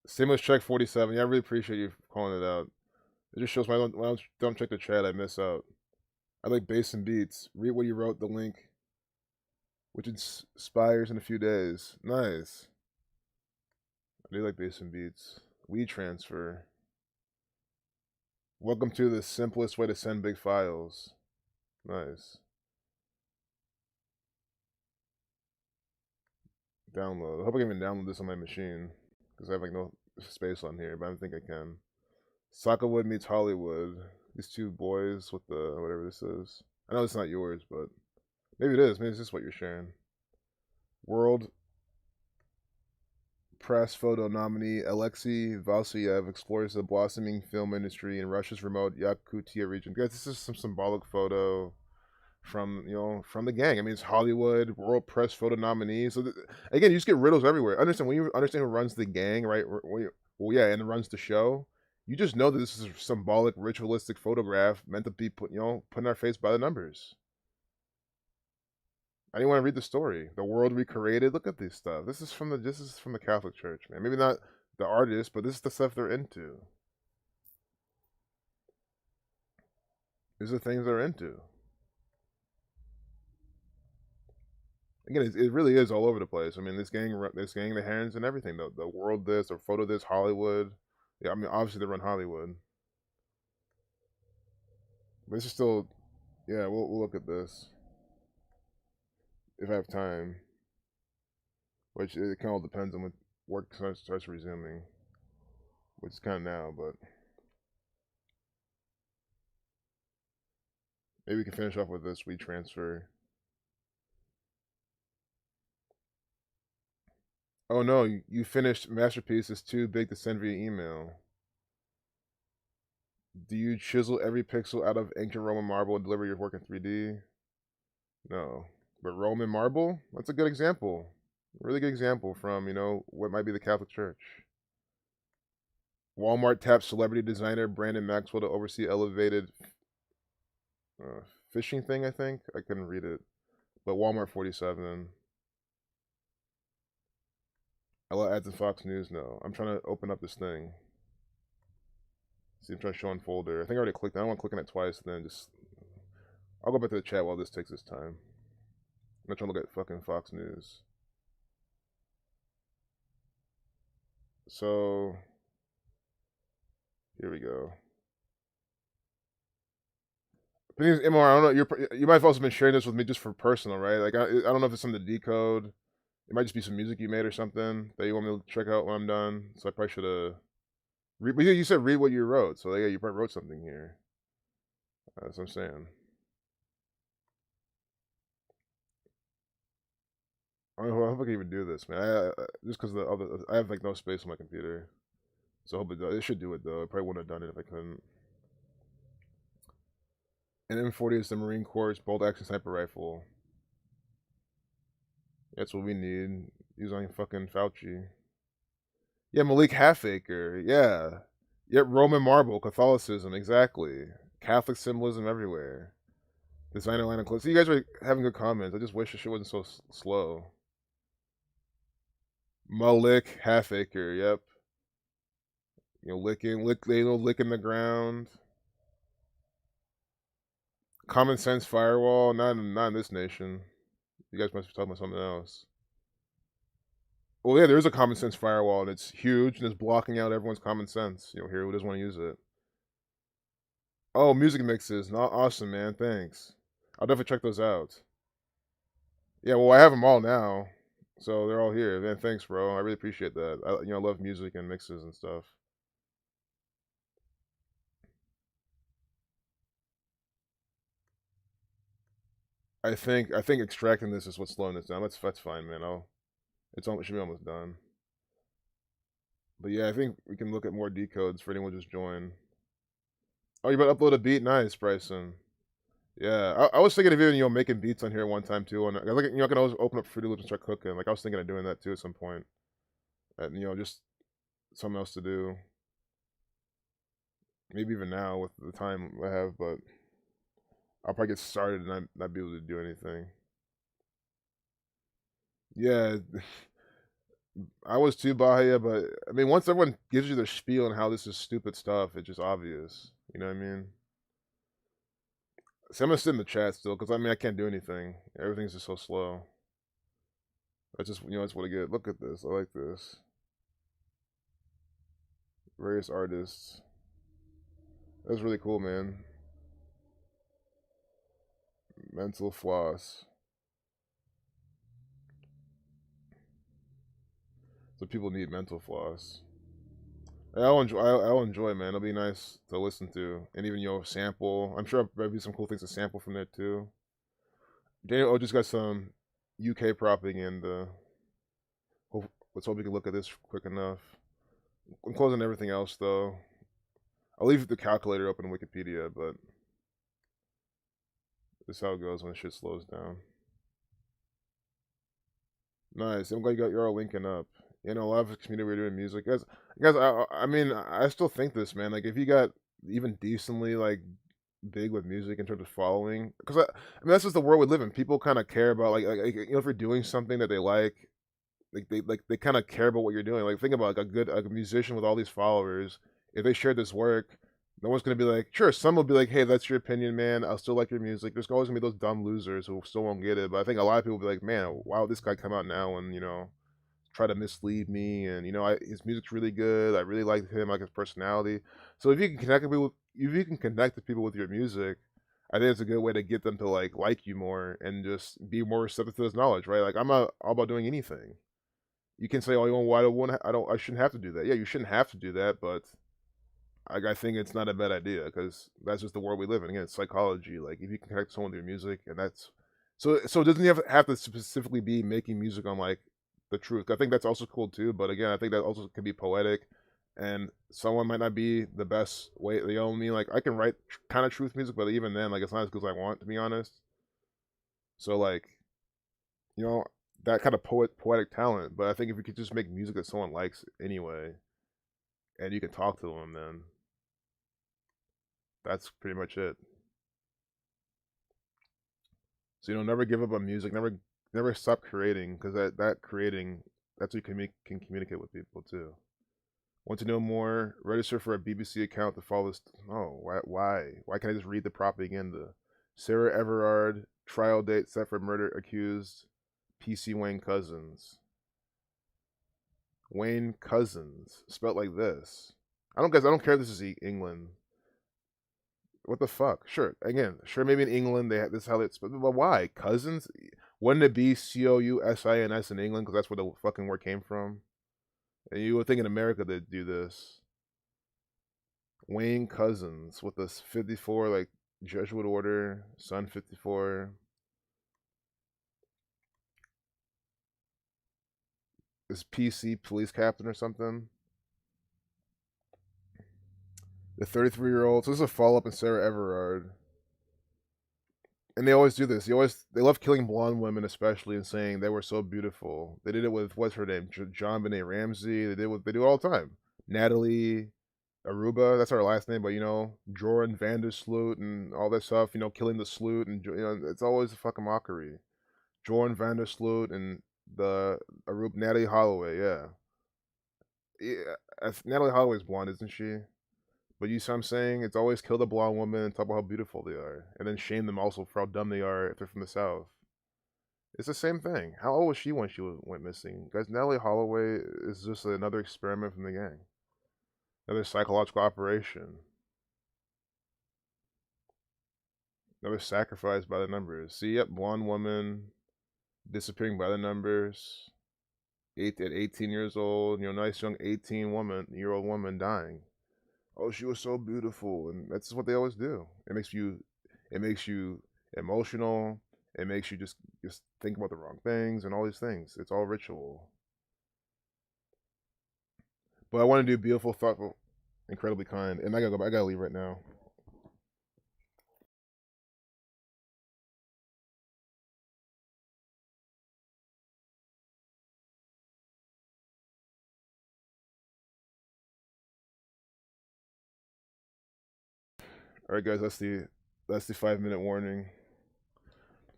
Stimulus check 47. Yeah, I really appreciate you calling it out. It just shows when I don't check the chat, I miss out. I like bass and beats. Read what you wrote, the link, which expires in a few days. Nice. I do like bass and beats. We transfer. Welcome to the simplest way to send big files. Nice. Download. I hope I can even download this on my machine, because I have like no space on here, but I don't think I can. Soccerwood meets Hollywood. These 2 boys with the whatever this is. I know it's not yours, but maybe it is. Maybe it's just what you're sharing. World Press Photo nominee Alexei Valsyev explores the blossoming film industry in Russia's remote Yakutia region. Guys, this is some symbolic photo from the gang. I mean, it's Hollywood World Press Photo nominee. So again, you just get riddles everywhere. Understand when you understand who runs the gang, right? And runs the show. You just know that this is a symbolic, ritualistic photograph meant to be put in our face by the numbers. I didn't want to read the story. The world recreated. Look at this stuff. This is from the Catholic Church, man. Maybe not the artist, but this is the stuff they're into. These are things they're into. Again, it really is all over the place. I mean, this gang, the Herons and everything. The world, this, or photo, this, Hollywood. Yeah, I mean, obviously they run Hollywood. But this is still, yeah. We'll look at this if I have time. Which it kind of depends on when work starts resuming, which is kind of now. But maybe we can finish off with this WeTransfer. Oh no, you finished Masterpiece is too big to send via email. Do you chisel every pixel out of ancient Roman marble and deliver your work in 3D? No. But Roman marble? That's a good example. A really good example from, what might be the Catholic Church. Walmart taps celebrity designer Brandon Maxwell to oversee elevated fishing thing, I think. I couldn't read it. But Walmart 47. I let ads in Fox News. No. I'm trying to open up this thing. See, I'm trying to show on folder. I think I already clicked. I don't want clicking it twice. Then just, I'll go back to the chat while this takes its time. I'm not trying to look at fucking Fox News. So, here we go. MR, I don't know. You might have also been sharing this with me just for personal, right? Like, I don't know if it's something to decode. It might just be some music you made or something that you want me to check out when I'm done. So I probably should have. But you said read what you wrote, so yeah, you probably wrote something here. That's what I'm saying. I hope I can even do this, man. Just because I have like no space on my computer, so I hope it should do it though. I probably wouldn't have done it if I couldn't. An M40 is the Marine Corps bolt action sniper rifle. That's what we need. Use on fucking Fauci. Yeah, Malik Halfacre. Yeah. Yep, Roman marble, Catholicism, exactly. Catholic symbolism everywhere. Designer line of clothes. So you guys are having good comments. I just wish the shit wasn't so slow. Malik Halfacre. Yep. Licking the ground. Common sense firewall. Not in this nation. You guys must be talking about something else. Well, yeah, there is a common sense firewall, and it's huge, and it's blocking out everyone's common sense. Here who doesn't want to use it. Oh, music mixes. Not awesome, man. Thanks. I'll definitely check those out. Yeah, well, I have them all now, so they're all here. Man, thanks, bro. I really appreciate that. I love music and mixes and stuff. I think extracting this is what's slowing this down. That's fine, man. It should be almost done. But yeah, I think we can look at more decodes for anyone just join. Oh, you about to upload a beat? Nice, Bryson. Yeah, I was thinking of even making beats on here one time too. And like I can always open up Fruity Loops and start cooking. Like I was thinking of doing that too at some point. And just something else to do. Maybe even now with the time I have, but I'll probably get started and not be able to do anything. Yeah, I was too Bahia, but I mean, once everyone gives you their spiel on how this is stupid stuff, it's just obvious. You know what I mean? See, I'm gonna sit in the chat still, because I mean, I can't do anything. Everything's just so slow. That's just, that's what I get. Look at this. I like this. Various artists. That's really cool, man. Mental floss. So people need mental floss. I'll enjoy, man. It'll be nice to listen to, and even sample. I'm sure there'll be some cool things to sample from there too. Daniel just got some UK propaganda. Let's hope we can look at this quick enough. I'm closing everything else though. I'll leave the calculator open in Wikipedia, but this is how it goes when shit slows down. Nice. I'm glad you're all linking up. A lot of the community we're doing music. Guys, I mean, I still think this, man. Like, if you got even decently like big with music in terms of following, because I mean that's just the world we live in. People kind of care about if you're doing something that they like they kind of care about what you're doing. Like, think about a musician with all these followers. If they shared this work, No one's gonna be like, sure, some will be like, hey, that's your opinion, man. I'll still like your music. There's always gonna be those dumb losers who still won't get it. But I think a lot of people will be like, man, why would this guy come out now and try to mislead me? And his music's really good. I really like him, like his personality. So if you can connect with people with your music, I think it's a good way to get them to like you more and just be more receptive to this knowledge, right? Like I'm not all about doing anything. You can say, oh, you know, why I shouldn't have to do that. Yeah, you shouldn't have to do that, but I think it's not a bad idea because that's just the world we live in. Again, it's psychology. Like if you can connect someone with your music, and that's so it doesn't have to specifically be making music on like the truth. I think that's also cool too. But again, I think that also can be poetic, and someone might not be the best way. You know what I mean? Like I can write kind of truth music, but even then, like it's not as good as I want to be honest. So like you know that kind of poetic talent. But I think if you could just make music that someone likes anyway, and you can talk to them, then that's pretty much it. So never give up on music. Never stop creating because that creating that's what you can communicate with people too. Want to know more? Register for a BBC account to follow this. Oh, why can't I just read the propaganda? Sarah Everard trial date set for murder accused PC Wayne Couzens. Wayne Couzens spelled like this. I don't care if this is England. What the fuck? Sure. Again, sure. Maybe in England they have this is how it's. But why cousins? Wouldn't it be Cousins in England because that's where the fucking word came from? And you would think in America they'd do this. Wayne Couzens with this 54 like Jesuit order, son 54. This PC police captain or something. The 33-year-old. So this is a follow up in Sarah Everard. And they always do this. They love killing blonde women, especially, and saying they were so beautiful. They did it with what's her name, John Benet Ramsey. They do it all the time. Natalie Aruba, that's our last name, but Jordan Vandersloot and all that stuff. Killing the Sloot, and it's always a fucking mockery. Jordan Vandersloot and the Aruba, Natalie Holloway, yeah, Natalie Holloway's blonde, isn't she? But you see what I'm saying? It's always kill the blonde woman and talk about how beautiful they are. And then shame them also for how dumb they are if they're from the South. It's the same thing. How old was she when she went missing? Guys, Natalie Holloway is just another experiment from the gang. Another psychological operation. Another sacrifice by the numbers. See, yep, blonde woman disappearing by the numbers. At 18 years old, nice young 18-year-old woman dying. Oh, she was so beautiful, and that's what they always do. It makes you emotional. It makes you just think about the wrong things and all these things. It's all ritual. But I want to do beautiful, thoughtful, incredibly kind, and I gotta go. I gotta leave right now. All right, guys, that's the 5 minute warning.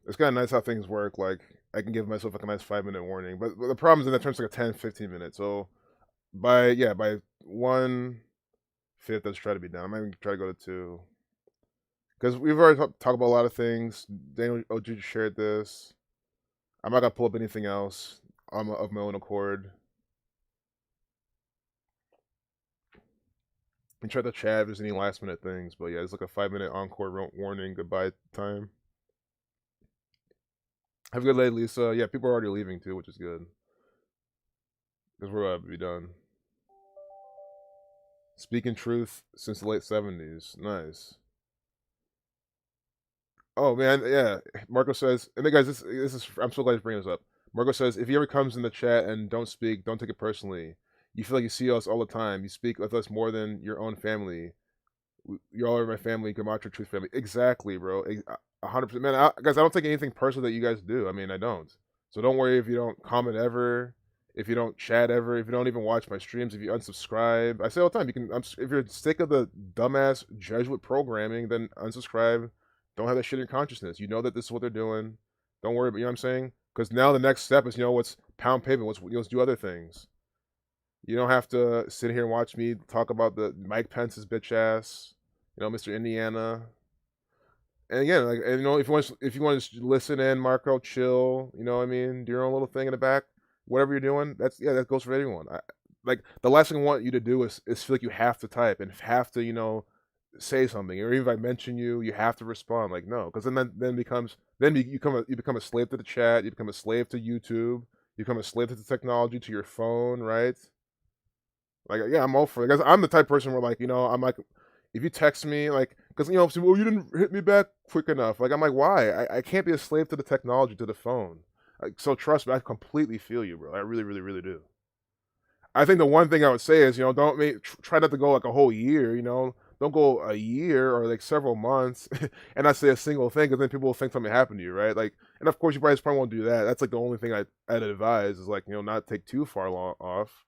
It's kind of nice how things work. Like I can give myself like a nice 5 minute warning, but the problem is that turns like a 10, 15 minutes. So by 1/5, let's try to be done. I might even try to go to 2 because we've already talked about a lot of things. Daniel OG shared this. I'm not gonna pull up anything else of my own accord. And try to chat if there's any last minute things, but yeah, it's like a 5 minute encore warning goodbye time. Have a good day, Lisa. Yeah, people are already leaving too, which is good. Because we're about to be done. Speaking truth since the late 70s. Nice. Oh man, yeah. Marco says, and then guys, this is I'm so glad you bring this up. Marco says, if he ever comes in the chat and don't speak, don't take it personally. You feel like you see us all the time. You speak with us more than your own family. You all are my family, Gematria Truth family. Exactly, bro. 100%. Man, guys, I don't take anything personal that you guys do. I mean, I don't. So don't worry if you don't comment ever, if you don't chat ever, if you don't even watch my streams, if you unsubscribe. I say all the time, you can. If you're sick of the dumbass Jesuit programming, then unsubscribe. Don't have that shit in your consciousness. You know that this is what they're doing. Don't worry, but you know what I'm saying? Because now the next step is, what's pound pavement. Let's do other things. You don't have to sit here and watch me talk about the Mike Pence's bitch ass. Mr. Indiana. And again, like, and, if you want to listen in, Marco, chill. You know what I mean? Do your own little thing in the back, whatever you're doing. That goes for anyone. Like the last thing I want you to do is feel like you have to type and have to say something, or even if I mention you, you have to respond. Like no, because then becomes then you become a slave to the chat. You become a slave to YouTube. You become a slave to the technology, to your phone, right? Like yeah, I'm all for it. Because I'm the type of person where like I'm like if you text me like because well you didn't hit me back quick enough. Like I'm like why I can't be a slave to the technology, to the phone. Like, so trust me, I completely feel you, bro. I really really really do. I think the one thing I would say is, don't try not to go like a whole year, don't go a year or like several months and not say a single thing because then people will think something happened to you, right? Like, and of course you probably won't do that. That's like the only thing I'd advise is like, not take too far long off.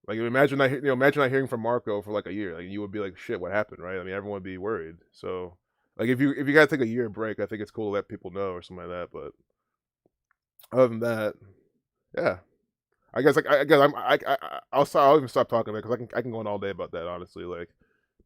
Like imagine not hearing from Marco for like a year. Like you would be like, shit, what happened, right? I mean, everyone would be worried. So like if you gotta take a year break, I think it's cool to let people know or something like that. But other than that, yeah. I guess like I guess I'll even stop talking because I can go on all day about that honestly. Like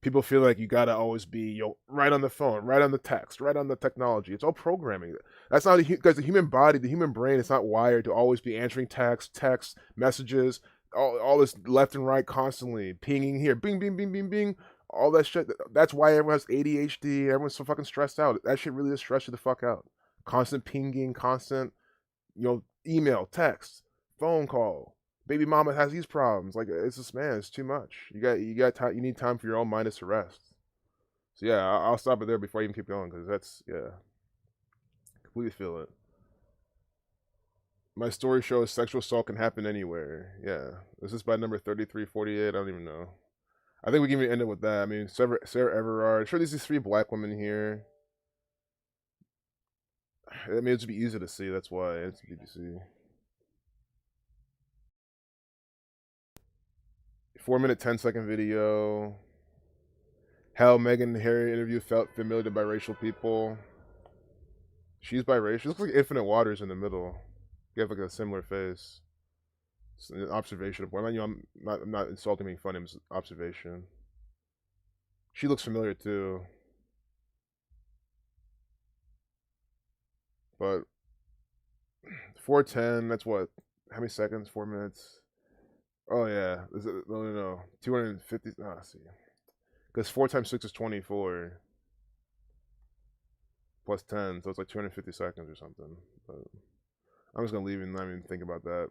people feel like you gotta always be right on the phone, right on the text, right on the technology. It's all programming. That's not because the human body, the human brain is not wired to always be answering text messages, all this left and right constantly, pinging here, bing bing bing bing bing, all that shit. That's why everyone has ADHD. Everyone's so fucking stressed out. That shit really does stress you the fuck out. Constant pinging, constant email, text, phone call. Baby mama has these problems. Like it's just man, it's too much. You got time. You need time for your own mind to rest. So yeah, I'll stop it there before I even keep going because that's completely feel it. My story shows sexual assault can happen anywhere. Yeah, this is by number 3348. I don't even know. I think we can even end it with that. I mean, Sarah Everard. Sure, there's these 3 black women here. I mean, it'd be easy to see. That's why it's BBC. 4 minute, 10-second video. How Meghan and Harry interview felt familiar to biracial people. She's biracial. She looks like Infinite Waters in the middle. You have like a similar face. It's an observation of point. I'm not insulting, being funny. It's observation. She looks familiar too. But 4:10. That's what? How many seconds? 4 minutes. Oh yeah. No. 250. Oh, let's see. Because 4 times 6 is 24. Plus 10, so it's like 250 seconds or something. But I'm just gonna leave and not even think about that.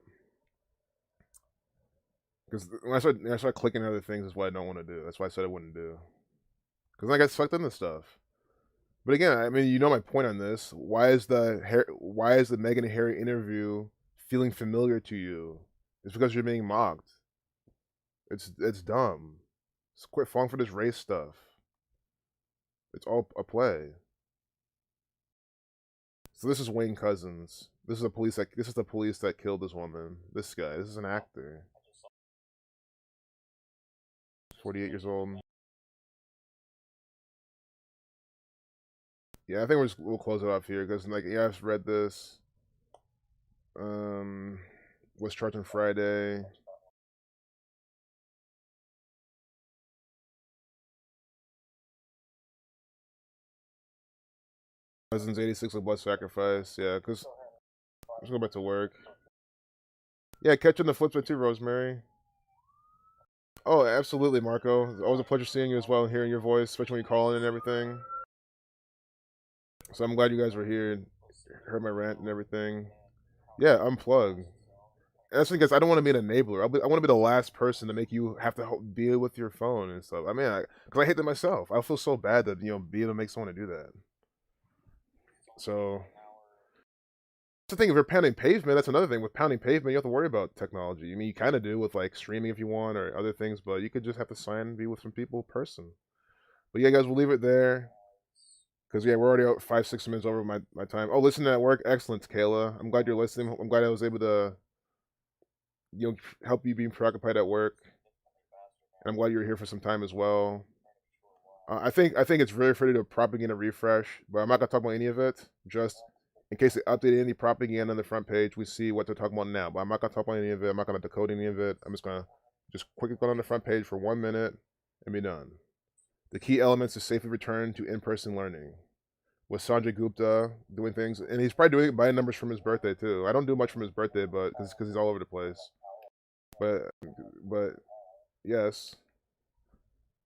Because when I start clicking other things, that's what I don't want to do. That's why I said I wouldn't do. Because I got sucked into stuff. But again, I mean, you know my point on this. Why is the Meghan and Harry interview feeling familiar to you? It's because you're being mocked. It's dumb. Just quit falling for this race stuff. It's all a play. So this is Wayne Cousins. This is the police that killed this woman. This guy. This is an actor. 48 years old. Yeah, I think we'll close it off here because like I've read this. Was charged on Friday. Cousins 86 with blood sacrifice. Yeah, because let's go back to work. Yeah, catching the flip side too, Rosemary. Oh, absolutely, Marco. It's always a pleasure seeing you as well and hearing your voice, especially when you call in and everything. So I'm glad you guys were here and heard my rant and everything. Yeah, unplug. And that's because I don't want to be an enabler. I want to be the last person to make you have to deal with your phone and stuff. I mean, because I hate that myself. I feel so bad that be able to make someone to do that. So that's the thing. If you're pounding pavement, that's another thing. With pounding pavement, you have to worry about technology. I mean, you kind of do with like streaming if you want or other things, but you could just have to sign and be with some people in person. But yeah, guys, we'll leave it there. Because yeah, we're already 5-6 minutes over my time. Oh, listening at work, excellent, Kayla. I'm glad you're listening. I'm glad I was able to help you being preoccupied at work. And I'm glad you're here for some time as well. I think it's very fair to do a propaganda refresh, but I'm not gonna talk about any of it. Just in case they updated any propaganda on the front page, we see what they're talking about now. But I'm not gonna talk about any of it. I'm not gonna decode any of it. I'm just gonna quickly go on the front page for 1 minute and be done. The key elements to safely return to in-person learning. With Sanjay Gupta doing things, and he's probably doing buying numbers from his birthday too. I don't do much from his birthday, but because he's all over the place. But but yes,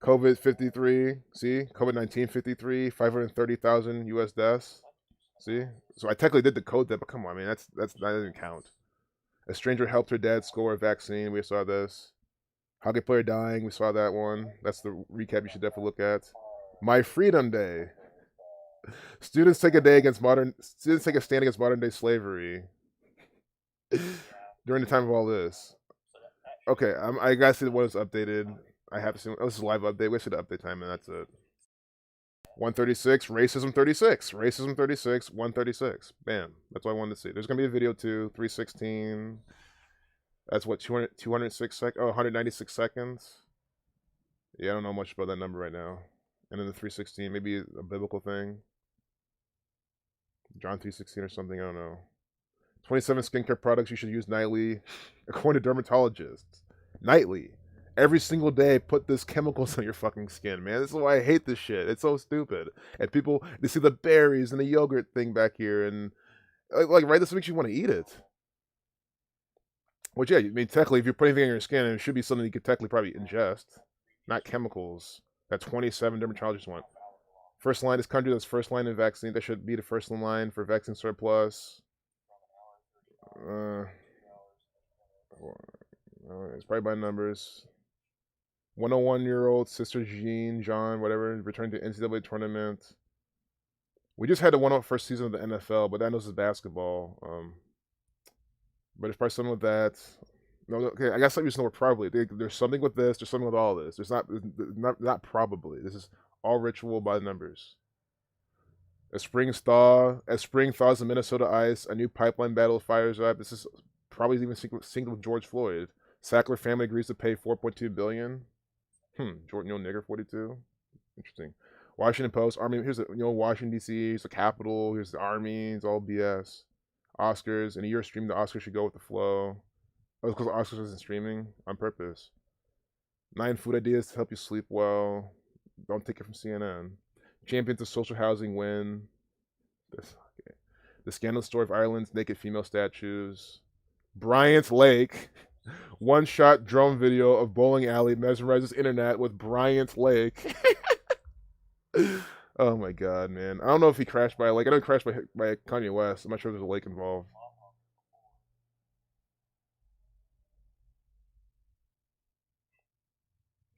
COVID 53. See, COVID-19 53, 530,000 U.S. deaths. See, so I technically did the code that, but come on, man, that doesn't count. A stranger helped her dad score a vaccine. We saw this. Hockey player dying. We saw that one. That's the recap you should definitely look at. My Freedom Day. Students take a stand against modern day slavery during the time of all this. Okay, I gotta see what is updated. I have to see. Oh, this is a live update. We see the update time, and that's it. 136, racism 36, racism 36, 136. Bam. That's what I wanted to see. There's gonna be a video too. 316. That's what 206 oh, 196 seconds. Yeah, I don't know much about that number right now. And then the 316, maybe a biblical thing. John 3:16 or something, I don't know. 27 skincare products you should use nightly, according to dermatologists. Nightly. Every single day, put this chemicals on your fucking skin, man. This is why I hate this shit. It's so stupid. And people, they see the berries and the yogurt thing back here, and like right, this makes you want to eat it. Which, yeah, I mean, technically, if you put anything on your skin, it should be something you could technically probably ingest, not chemicals. That 27 dermatologists want. First line, this country that's first line in vaccine. That should be the first line for vaccine surplus. It's probably by numbers. 101-year-old sister Jean, John, whatever, returned to NCAA tournament. We just had the 101st season of the NFL, but that knows is basketball. But there's probably something with that. No, okay, I guess I'm using the word probably. There's something with this. There's something with all this. There's not probably. This is all ritual by the numbers. As spring thaws the Minnesota ice, a new pipeline battle fires up. This is probably even synced with George Floyd. Sackler family agrees to pay $4.2 billion. Jordan Nigger 42. Interesting. Washington Post. Army. Here's the Washington D.C. Here's the Capitol. Here's the Army. It's all BS. Oscars. In a year stream, the Oscars should go with the flow. Oh, because the Oscars isn't streaming on purpose. 9 food ideas to help you sleep well. Don't take it from CNN. Champions of social housing win. Okay. The scandalous story of Ireland's naked female statues. Bryant Lake. One-shot drone video of bowling alley mesmerizes internet with Bryant Lake. Oh my god, man. I don't know if he crashed by a lake. I know he crashed by Kanye West. I'm not sure if there's a lake involved.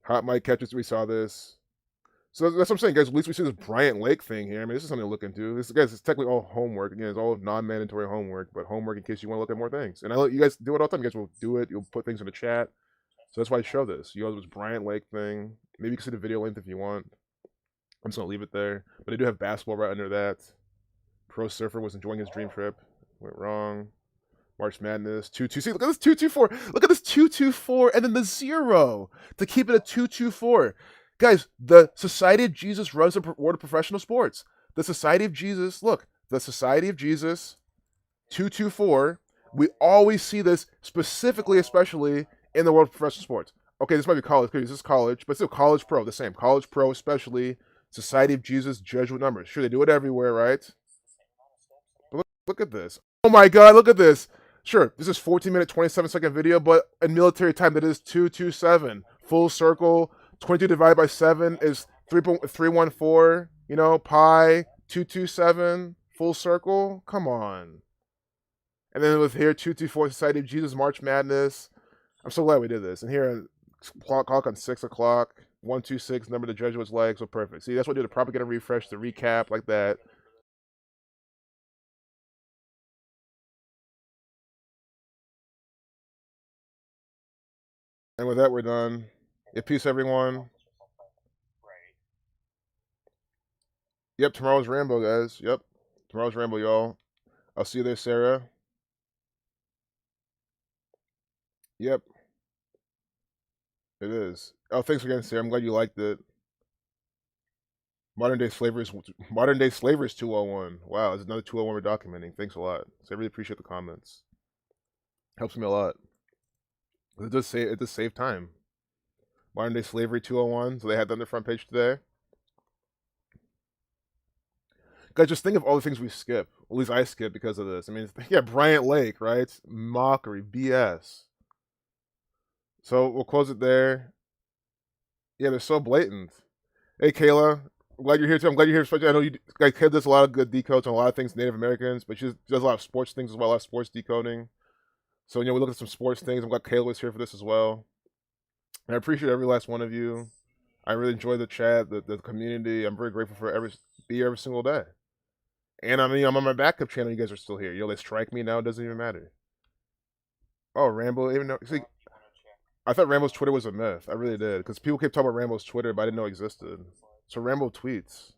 Hot mic catches. We saw this. So that's what I'm saying, guys. At least we see this Bryant Lake thing here. I mean, this is something to look into. This, guys, it's technically all homework. Again, it's all non-mandatory homework, but homework in case you want to look at more things. And I let you guys do it all the time. You guys will do it. You'll put things in the chat. So that's why I show this. You know, this Bryant Lake thing. Maybe you can see the video length if you want. I'm just gonna leave it there. But I do have basketball right under that. Pro surfer was enjoying his dream trip. Went wrong. March Madness 2-2. See, look at this 2-2-4. Look at this 2-2-4, and then the 0 to keep it a 2-2-4. Guys, the Society of Jesus runs the world of professional sports. The Society of Jesus, look, the Society of Jesus, 2-2-4. We always see this specifically, especially in the world of professional sports. Okay, this might be college, because this is college, but still college pro, the same. College pro, especially Society of Jesus, Jesuit numbers. Sure, they do it everywhere, right? But look at this. Oh my God, look at this. Sure, this is 14-minute, 27-second video, but in military time, that is 227. Full circle. 22 divided by 7 is 3.314. You know, pi 227. Full circle. Come on. And then with here 224 Society of Jesus March Madness. I'm so glad we did this. And here clock on 6 o'clock. 126 number the Jesuits like. So perfect. See, that's what I do. The propaganda refresh, the recap like that. And with that, we're done. Yeah, peace, everyone. Yep, tomorrow's Rambo, guys. Yep, tomorrow's Rambo, y'all. I'll see you there, Sarah. Yep. It is. Oh, thanks again, Sarah. I'm glad you liked it. Modern day slavery is 201. Wow, there's another 201 we're documenting. Thanks a lot. So I really appreciate the comments. Helps me a lot. It does save time. Modern day slavery 201. So they had that on their front page today. Guys, just think of all the things we skip. At least I skip because of this. I mean, yeah, Bryant Lake, right? Mockery, BS. So we'll close it there. Yeah, they're so blatant. Hey, Kayla, I'm glad you're here too. I'm glad you're here. I know you like Kayla does a lot of good decodes on a lot of things Native Americans, but she does a lot of sports things as well, a lot of sports decoding. So we look at some sports things. I'm glad Kayla was here for this as well. And I appreciate every last one of you. I really enjoy the chat, the community. I'm very grateful for be here every single day. And I mean, I'm on my backup channel. You guys are still here. They strike me now. It doesn't even matter. Oh, Rambo. Even though, see, I thought Rambo's Twitter was a myth. I really did, because people kept talking about Rambo's Twitter, but I didn't know it existed. So Rambo tweets.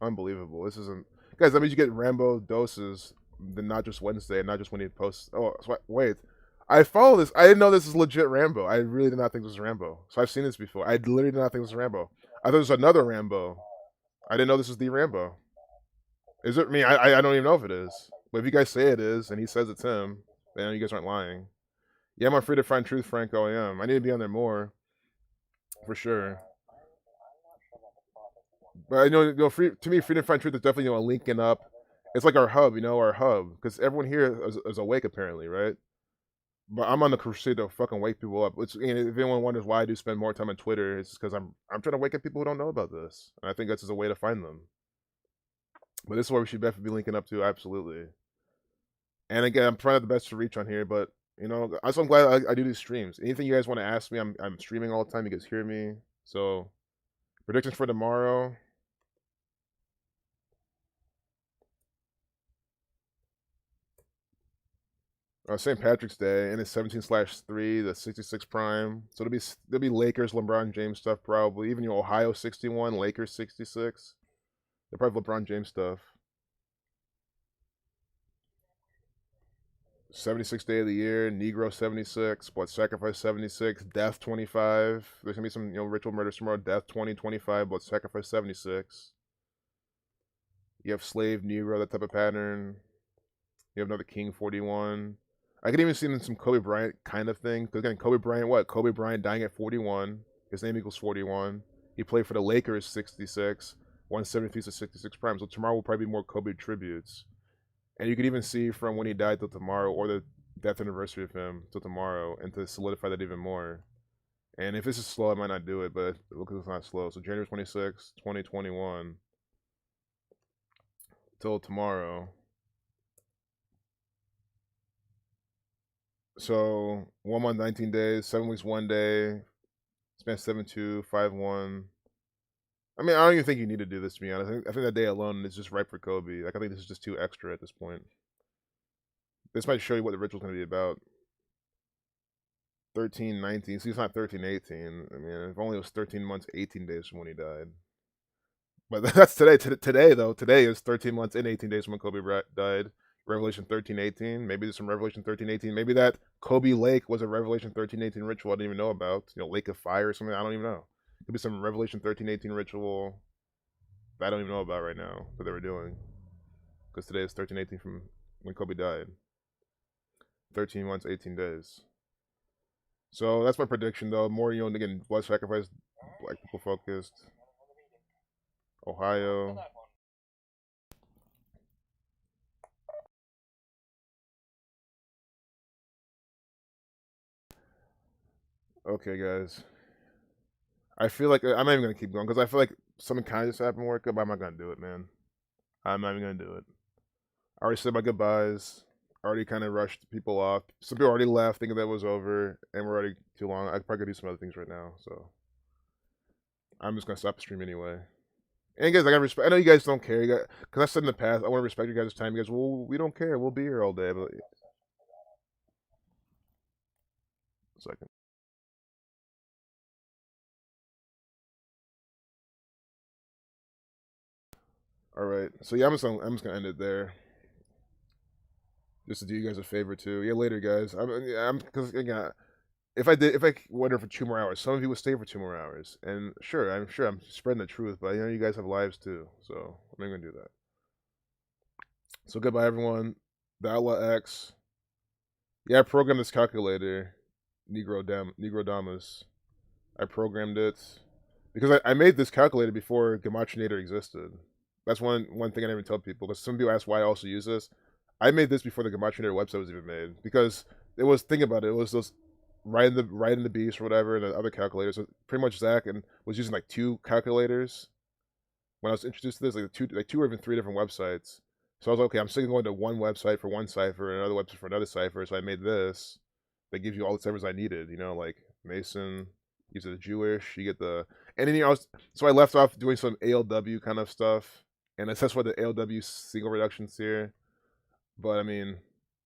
Unbelievable. This isn't, guys. That means you get Rambo doses, then not just Wednesday, and not just when he posts. Oh, wait. I follow this. I didn't know this is legit Rambo. I really did not think this was Rambo. So I've seen this before. I literally did not think this was Rambo. I thought it was another Rambo. I didn't know this was the Rambo. Is it me? I don't even know if it is. But if you guys say it is, and he says it's him, then you guys aren't lying. Yeah, I'm on Free to Find Truth, Franco. I am. I need to be on there more, for sure. But free to me, Free to Find Truth is definitely linking up. It's like our hub, because everyone here is awake apparently, right? But I'm on the crusade to fucking wake people up. Which, if anyone wonders why I do spend more time on Twitter, it's because I'm trying to wake up people who don't know about this, and I think that's just a way to find them. But this is where we should definitely be linking up to, absolutely. And again, I'm trying the best to reach on here, but I'm glad I do these streams. Anything you guys want to ask me, I'm streaming all the time. You guys hear me. So, predictions for tomorrow. St. Patrick's Day, and it's 17/3, the 66 prime. So there'll be Lakers, LeBron James stuff probably. Even Ohio 61, Lakers 66. They'll probably LeBron James stuff. 76 day of the year, Negro 76, Blood Sacrifice 76, Death 25. There's gonna be some ritual murders tomorrow. Death 2025, Blood Sacrifice 76. You have Slave, Negro, that type of pattern. You have another King 41. I could even see some Kobe Bryant kind of thing. Because again, Kobe Bryant, what? Kobe Bryant dying at 41. His name equals 41. He played for the Lakers 66. 173 to 66 prime. So tomorrow will probably be more Kobe tributes. And you could even see from when he died till tomorrow, or the death anniversary of him till tomorrow, and to solidify that even more. And if this is slow, I might not do it, but look, it's not slow. So January 26, 2021, till tomorrow. So 1 month, 19 days, 7 weeks, 1 day, span 7/2, 5/1. I mean, I don't even think you need to do this, to be honest. I think that day alone is just ripe for Kobe. Like, I think this is just too extra at this point. This might show you what the ritual's going to be about. 13, 19. See, it's not 13, 18. I mean, if only it was 13 months, 18 days from when he died. But that's today. Today, though. Today is 13 months and 18 days from when Kobe died. Revelation 13:18. Maybe there's some Revelation 13:18. Maybe that Kobe Lake was a Revelation 13:18 ritual I didn't even know about. Lake of Fire or something. I don't even know. Could be some Revelation 13:18 ritual that I don't even know about right now that they were doing. Because today is 13:18 from when Kobe died. 13 months, 18 days. So that's my prediction, though. More, again, blood sacrifice, black people focused. Ohio. Okay, guys. I feel like I'm not even gonna keep going because I feel like something kind of just happened work up. I'm not gonna do it, man. I'm not even gonna do it. I already said my goodbyes. I already kind of rushed people off. Some people already left thinking that was over, and we're already too long. I probably could do some other things right now, so I'm just gonna stop the stream anyway. And guys, I gotta respect. I know you guys don't care, because I said in the past I want to respect you guys' time. You guys, well, we don't care. We'll be here all day. But second. All right. So yeah, I'm just gonna end it there. Just to do you guys a favor too. Yeah, later, guys. I'm because again, if I went for 2 more hours, some of you would stay for 2 more hours. And sure, I'm spreading the truth, but you guys have lives too, so I'm not gonna do that. So goodbye, everyone. The Outlaw X. Yeah, I programmed this calculator, Negro Damas. I programmed it because I made this calculator before Gematria existed. That's one thing I never tell people, because some people ask why I also use this. I made this before the Gematria website was even made, because it was, think about it, it was those right in the beast or whatever, and the other calculators. So pretty much Zach and was using like 2 calculators when I was introduced to this, like two or even 3 different websites. So I was like, okay, I'm still going to one website for one cipher and another website for another cipher. So I made this that gives you all the ciphers I needed. You know, like Mason, use the Jewish, you get the, and then so I left off doing some ALW kind of stuff, and that's why the ALW single reductions here. But I mean,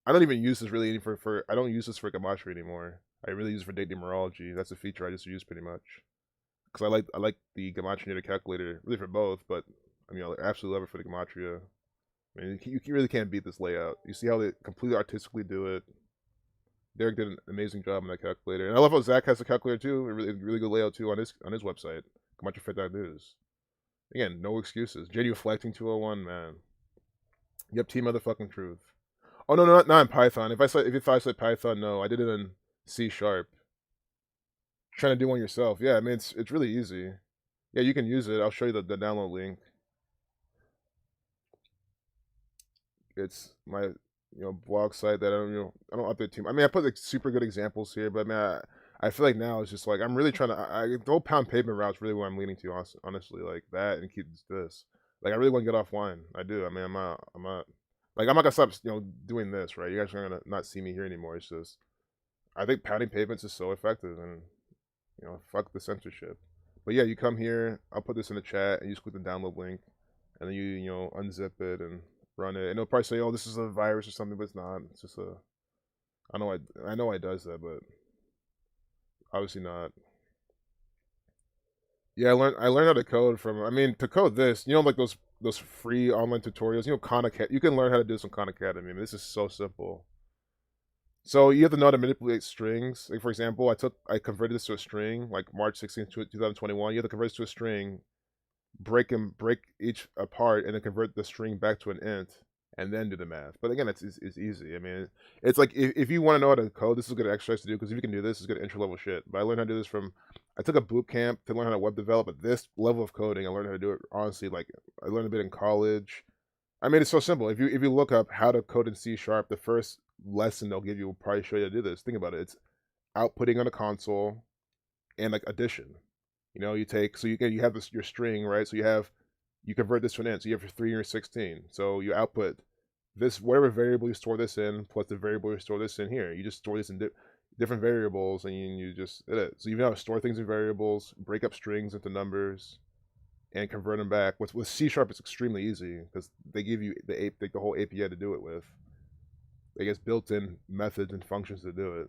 I don't even use this really for I don't use this for Gematria anymore. I really use it for date numerology. That's a feature I just use pretty much, because I like the Gematria calculator really for both. But I mean, I absolutely love it for the Gematria. I mean, you really can't beat this layout. You see how they completely artistically do it. Derek did an amazing job on that calculator, and I love how Zach has a calculator too. A really good layout too on his website. Gematria Fit News. Again, no excuses. Genuflecting 201, man. Yep, team motherfucking truth. Oh no, not in Python. If I said Python, no, I did it in C#. Trying to do one yourself, yeah. I mean, it's really easy. Yeah, you can use it. I'll show you the download link. It's my blog site that I don't update too much. I mean, I put like super good examples here, but I mean, I feel like now it's just like I'm really trying to. The whole pound pavement route is really what I'm leaning to, honestly, like that, and keep this. Like I really want to get offline. I do. I mean, I'm not like I'm not gonna stop doing this, right? You guys are gonna not see me here anymore. It's just I think pounding pavements is so effective, and fuck the censorship. But yeah, you come here. I'll put this in the chat, and you just click the download link, and then you unzip it and run it, and it'll probably say, "Oh, this is a virus or something," but it's not. It's just a. I know it does that, but obviously not. Yeah, I learned how to code from. I mean, to code this, like those free online tutorials. Khan Academy. You can learn how to do this on Khan Academy. I mean, this is so simple. So you have to know how to manipulate strings. Like for example, I converted this to a string, like March 16th, 2021. You have to convert this to a string, break each apart, and then convert the string back to an int, and then do the math. But again, it's easy. I mean, it's like if you want to know how to code, this is a good exercise to do, because if you can do this, it's good entry level shit. But I learned how to do this I took a boot camp to learn how to web develop. But this level of coding, I learned how to do it honestly. Like I learned a bit in college. I mean, it's so simple. If you look up how to code in C#, the first lesson they'll give you will probably show you how to do this. Think about it. It's outputting on a console and like addition. You take, so you have your string, right? So you convert this to an int. So you have your 3 and your 16. So you output this, whatever variable you store this in, plus the variable you store this in here. You just store this in different variables, and you just did it. So you know how to store things in variables, break up strings into numbers, and convert them back. With C#, it's extremely easy, because they give you the whole API to do it with. They guess built-in methods and functions to do it.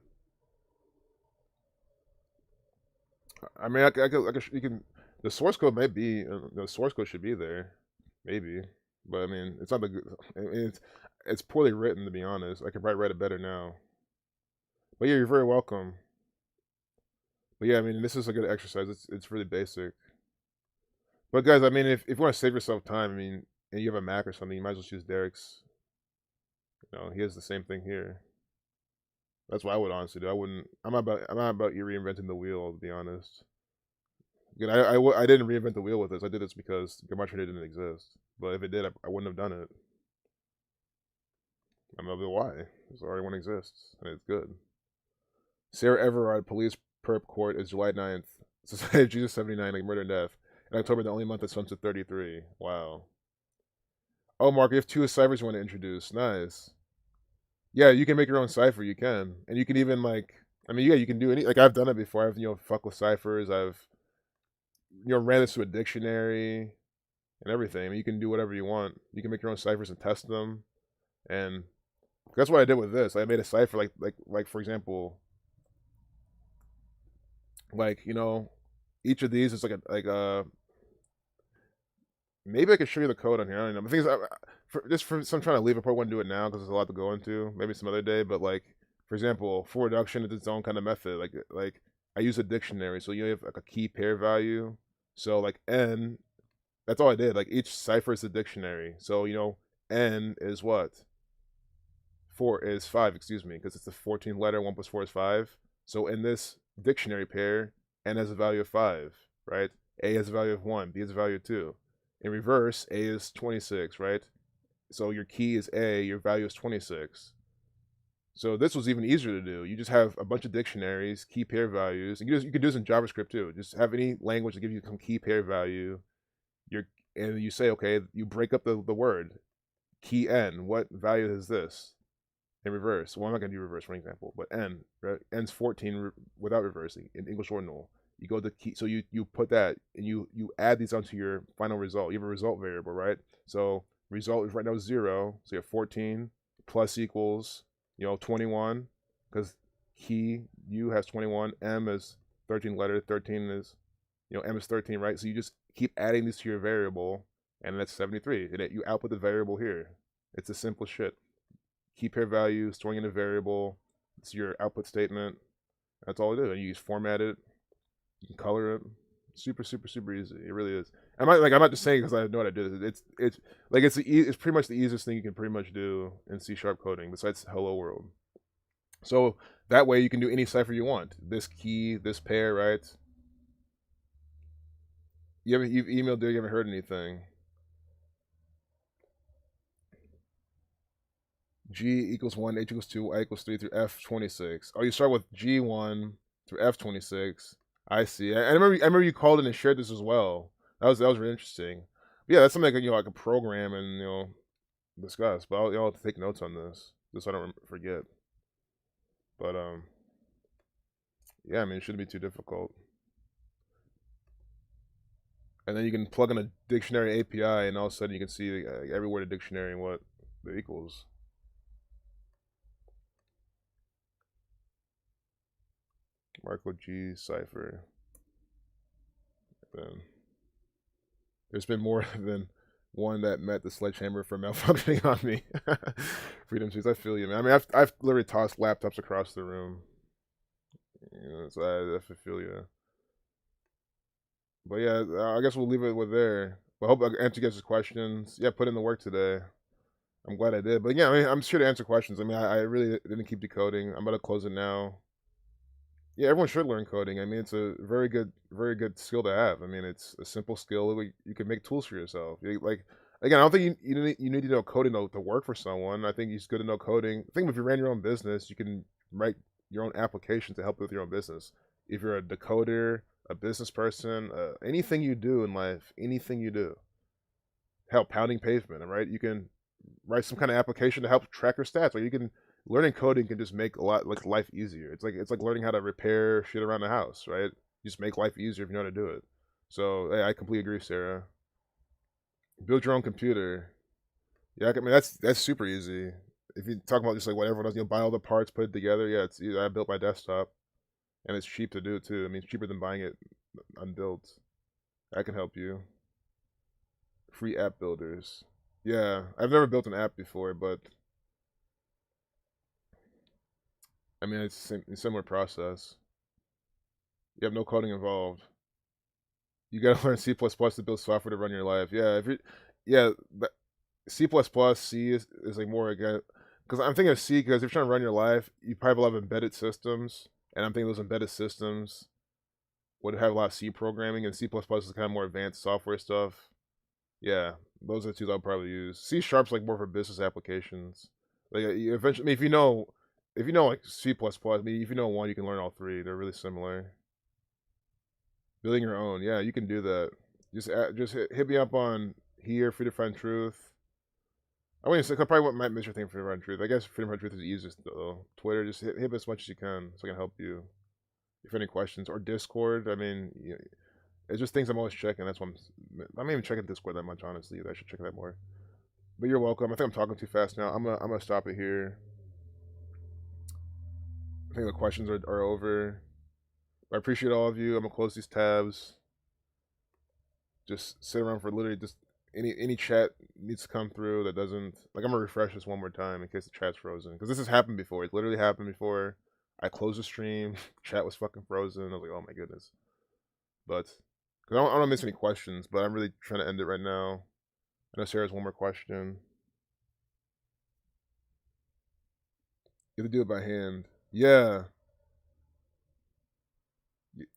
I mean, you can. The source code may be. The source code should be there, maybe. But I mean, it's not the good. It's poorly written, to be honest. I could probably write it better now. But yeah, you're very welcome. But yeah, I mean, this is a good exercise. It's really basic. But guys, I mean, if you want to save yourself time, I mean, and you have a Mac or something, you might as well choose Derek's. He has the same thing here. That's what I would honestly do. I wouldn't. I'm not about you reinventing the wheel, to be honest. Again, I didn't reinvent the wheel with this. I did this because Gematria didn't exist. But if it did, I wouldn't have done it. I don't know why. There's already one exists, and it's good. Sarah Everard Police Perp Court is July 9th. Society of Jesus 79, like murder and death. In October, the only month that sums to 33. Wow. Oh, Mark, you have 2 ciphers you want to introduce. Nice. Yeah, you can make your own cipher. You can, and you can even I mean, yeah, you can do any. Like I've done it before. I've fuck with ciphers. I've ran this to a dictionary and everything. I mean, you can do whatever you want. You can make your own ciphers and test them, and that's what I did with this. I made a cipher like for example, each of these is like a maybe I could show you the code on here. I don't know. The thing is, for some trying to leave, I probably wouldn't do it now because there's a lot to go into. Maybe some other day. But for example, for reduction, it's its own kind of method. Like I use a dictionary, so you have like a key pair value. So n, that's all I did. Like each cipher is a dictionary. So n is what? 4 is 5. Excuse me, because it's the 14th letter. 1 plus 4 is 5. So in this dictionary pair, n has a value of 5, right? A has a value of 1. B has a value of 2. In reverse, A is 26, right? So your key is A, your value is 26. So this was even easier to do. You just have a bunch of dictionaries, key pair values. And you can do this in JavaScript too. Just have any language that gives you some key pair value. And you say, okay, you break up the word. Key N, what value is this? In reverse. Well, I'm not going to do reverse for an example, but N, right? N's 14 without reversing in English ordinal. You go to key, so you put that, and you add these onto your final result. You have a result variable, right? So result is right now 0. So you have 14 plus equals, 21, because key U has 21. M is 13 letter. 13 is, M is 13, right? So you just keep adding these to your variable, and that's 73. And you output the variable here. It's the simplest shit. Key pair value, storing in a variable. It's your output statement. That's all it is. And you just format it. You can color it. Super, super, super easy. It really is. I'm not just saying because I know what I did. It's pretty much the easiest thing you can pretty much do in C# coding besides Hello World. So that way you can do any cipher you want. This key, this pair, right? You've emailed there, you haven't heard anything. G equals 1, H equals 2, Y equals 3 through F26. Oh, you start with G1 through F26. I see. I remember you called in and shared this as well. That was really interesting. But yeah, that's something I can program and discuss. But I'll have to take notes on this just so I don't forget. But yeah, I mean it shouldn't be too difficult. And then you can plug in a dictionary API, and all of a sudden you can see every word in the dictionary and what the equals. Marco G cipher. Then there's been more than one that met the sledgehammer for malfunctioning on me. Freedom Cheese, I feel you, man. I mean, I've literally tossed laptops across the room. So I feel you. But yeah, I guess we'll leave it with there. But I hope I answered you guys' questions. Yeah, put in the work today. I'm glad I did. But yeah, I mean, I'm sure to answer questions. I mean, I really didn't keep decoding. I'm about to close it now. Yeah, everyone should learn coding. I mean, it's a very good skill to have. I mean, it's a simple skill. You can make tools for yourself. Like, again, I don't think you need to know coding to work for someone. I think it's good to know coding. I think if you ran your own business, you can write your own application to help with your own business. If you're a decoder, a business person, anything you do in life, anything you do, help pounding pavement, right? You can write some kind of application to help track your stats. Like you can learning coding can just make a lot like life easier. It's like learning how to repair shit around the house, right? Just make life easier if you know how to do it. So hey, I completely agree, Sarah. Build your own computer. Yeah, I mean that's super easy. If you talk about just like what everyone does, buy all the parts, put it together. Yeah, it's I built my desktop, and it's cheap to do too. I mean, it's cheaper than buying it unbuilt. I can help you. Free app builders. Yeah, I've never built an app before, but I mean it's a similar process. You have no coding involved. You gotta learn C++ to build software to run your life. Yeah, if you, yeah, C++, C is like more again because I'm thinking of C because if you're trying to run your life, you probably have embedded systems, and I'm thinking those embedded systems would have a lot of C programming, and C++ is kind of more advanced software stuff. Yeah, those are the two I'll probably use. C Sharp's like more for business applications. Like eventually, I mean, if you know like C++, I mean, if you know one, you can learn all three. They're really similar. Building your own, yeah, you can do that. Just hit me up on here, Free to Find Truth. I wouldn't say probably what might miss your thing for Free to Find Truth. I guess Free to Find Truth is the easiest though. Twitter, just hit me as much as you can so I can help you. If you have any questions or Discord, I mean, it's just things I'm always checking. That's why I'm not even checking Discord that much, honestly. I should check that more. But you're welcome. I think I'm talking too fast now. I'm gonna stop it here. I think the questions are over. I appreciate all of you. I'm gonna close these tabs. Just sit around for literally just any chat needs to come through that doesn't like. I'm gonna refresh this one more time in case the chat's frozen because this has happened before. It literally happened before. I closed the stream, chat was fucking frozen. I was like, oh my goodness. But cause I don't want to miss any questions, but I'm really trying to end it right now. I know Sarah has one more question. You have to do it by hand. Yeah.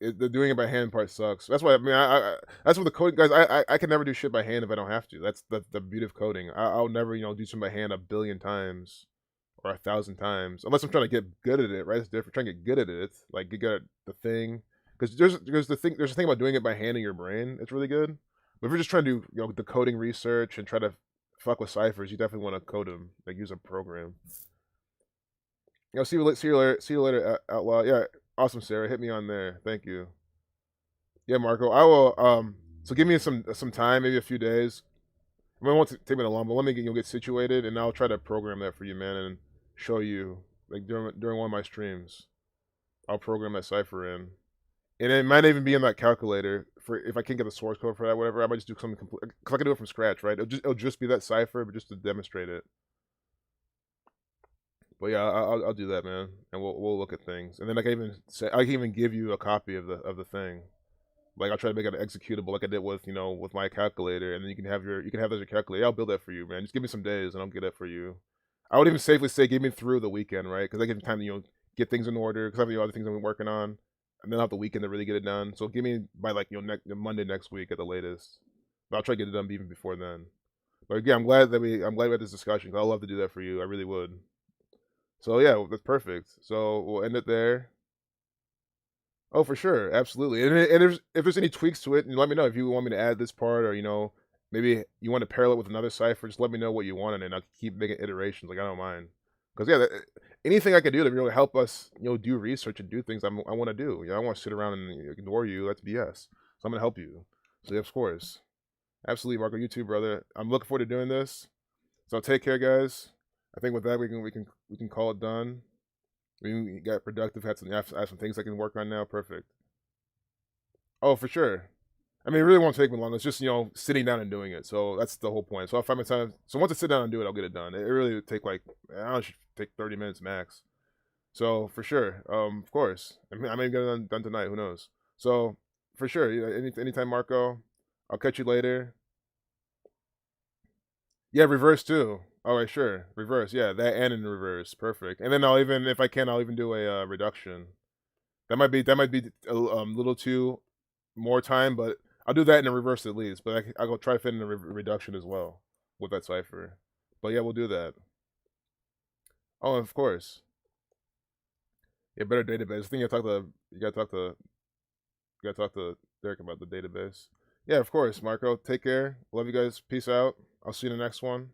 The doing it by hand part sucks. That's why I mean, that's what the coding guys. I can never do shit by hand if I don't have to. That's the beauty of coding. I'll never do something by hand 1,000,000,000 times or 1,000 times unless I'm trying to get good at it. Right? It's different. Trying to get good at it, like get good at the thing. Because there's a thing about doing it by hand in your brain. It's really good. But if you're just trying to do the coding research and try to fuck with ciphers, you definitely want to code them, like use a program. See you later, Outlaw. Yeah, awesome, Sarah. Hit me on there. Thank you. Yeah, Marco. I will. So give me some time, maybe a few days. I mean, it won't take me that long, but let me get situated, and I'll try to program that for you, man, and show you like during one of my streams. I'll program that cipher in, and it might even be in that calculator for if I can't get the source code for that, whatever. I might just do something complete because I can do it from scratch, right? It'll just be that cipher, but just to demonstrate it. But yeah, I'll do that, man, and we'll look at things, and then I can even give you a copy of the thing. Like I'll try to make it executable, like I did with my calculator, and then you can have that as your calculator. I'll build that for you, man. Just give me some days, and I'll get it for you. I would even safely say give me through the weekend, right? Because I get time to get things in order. Because I have other things I'm working on, and then I'll have the weekend to really get it done. So give me by like Monday next week at the latest. But I'll try to get it done even before then. But again, I'm glad we had this discussion. 'Cause I'd love to do that for you. I really would. So yeah, that's perfect. So we'll end it there. Oh, for sure, absolutely. And if there's any tweaks to it, and let me know if you want me to add this part, or maybe you want to parallel it with another cipher. Just let me know what you want, and then I'll keep making iterations. Like I don't mind, because anything I can do to really help us, do research and do things I want to do. I don't want to sit around and ignore you. That's BS. So I'm gonna help you. So yeah, of course, absolutely, Marco. You too, brother. I'm looking forward to doing this. So take care, guys. I think with that we can call it done. We got productive. I have some things I can work on now. Perfect. Oh, for sure. I mean, it really won't take me long. It's just sitting down and doing it. So that's the whole point. So I'll find my time. So once I sit down and do it, I'll get it done. It really would take like I don't know, it should take 30 minutes max. So for sure, of course. I may get it done tonight. Who knows? So for sure, anytime, Marco. I'll catch you later. Yeah, reverse too. All right, sure. Reverse. Yeah, that and in reverse. Perfect. And then if I can, I'll even do a reduction. That might be a little too more time, but I'll do that in a reverse at least. But I'll go try to fit in a reduction as well with that cipher. But yeah, we'll do that. Oh, of course. Yeah, better database. I think you gotta talk to Derek about the database. Yeah, of course, Marco. Take care. Love you guys. Peace out. I'll see you in the next one.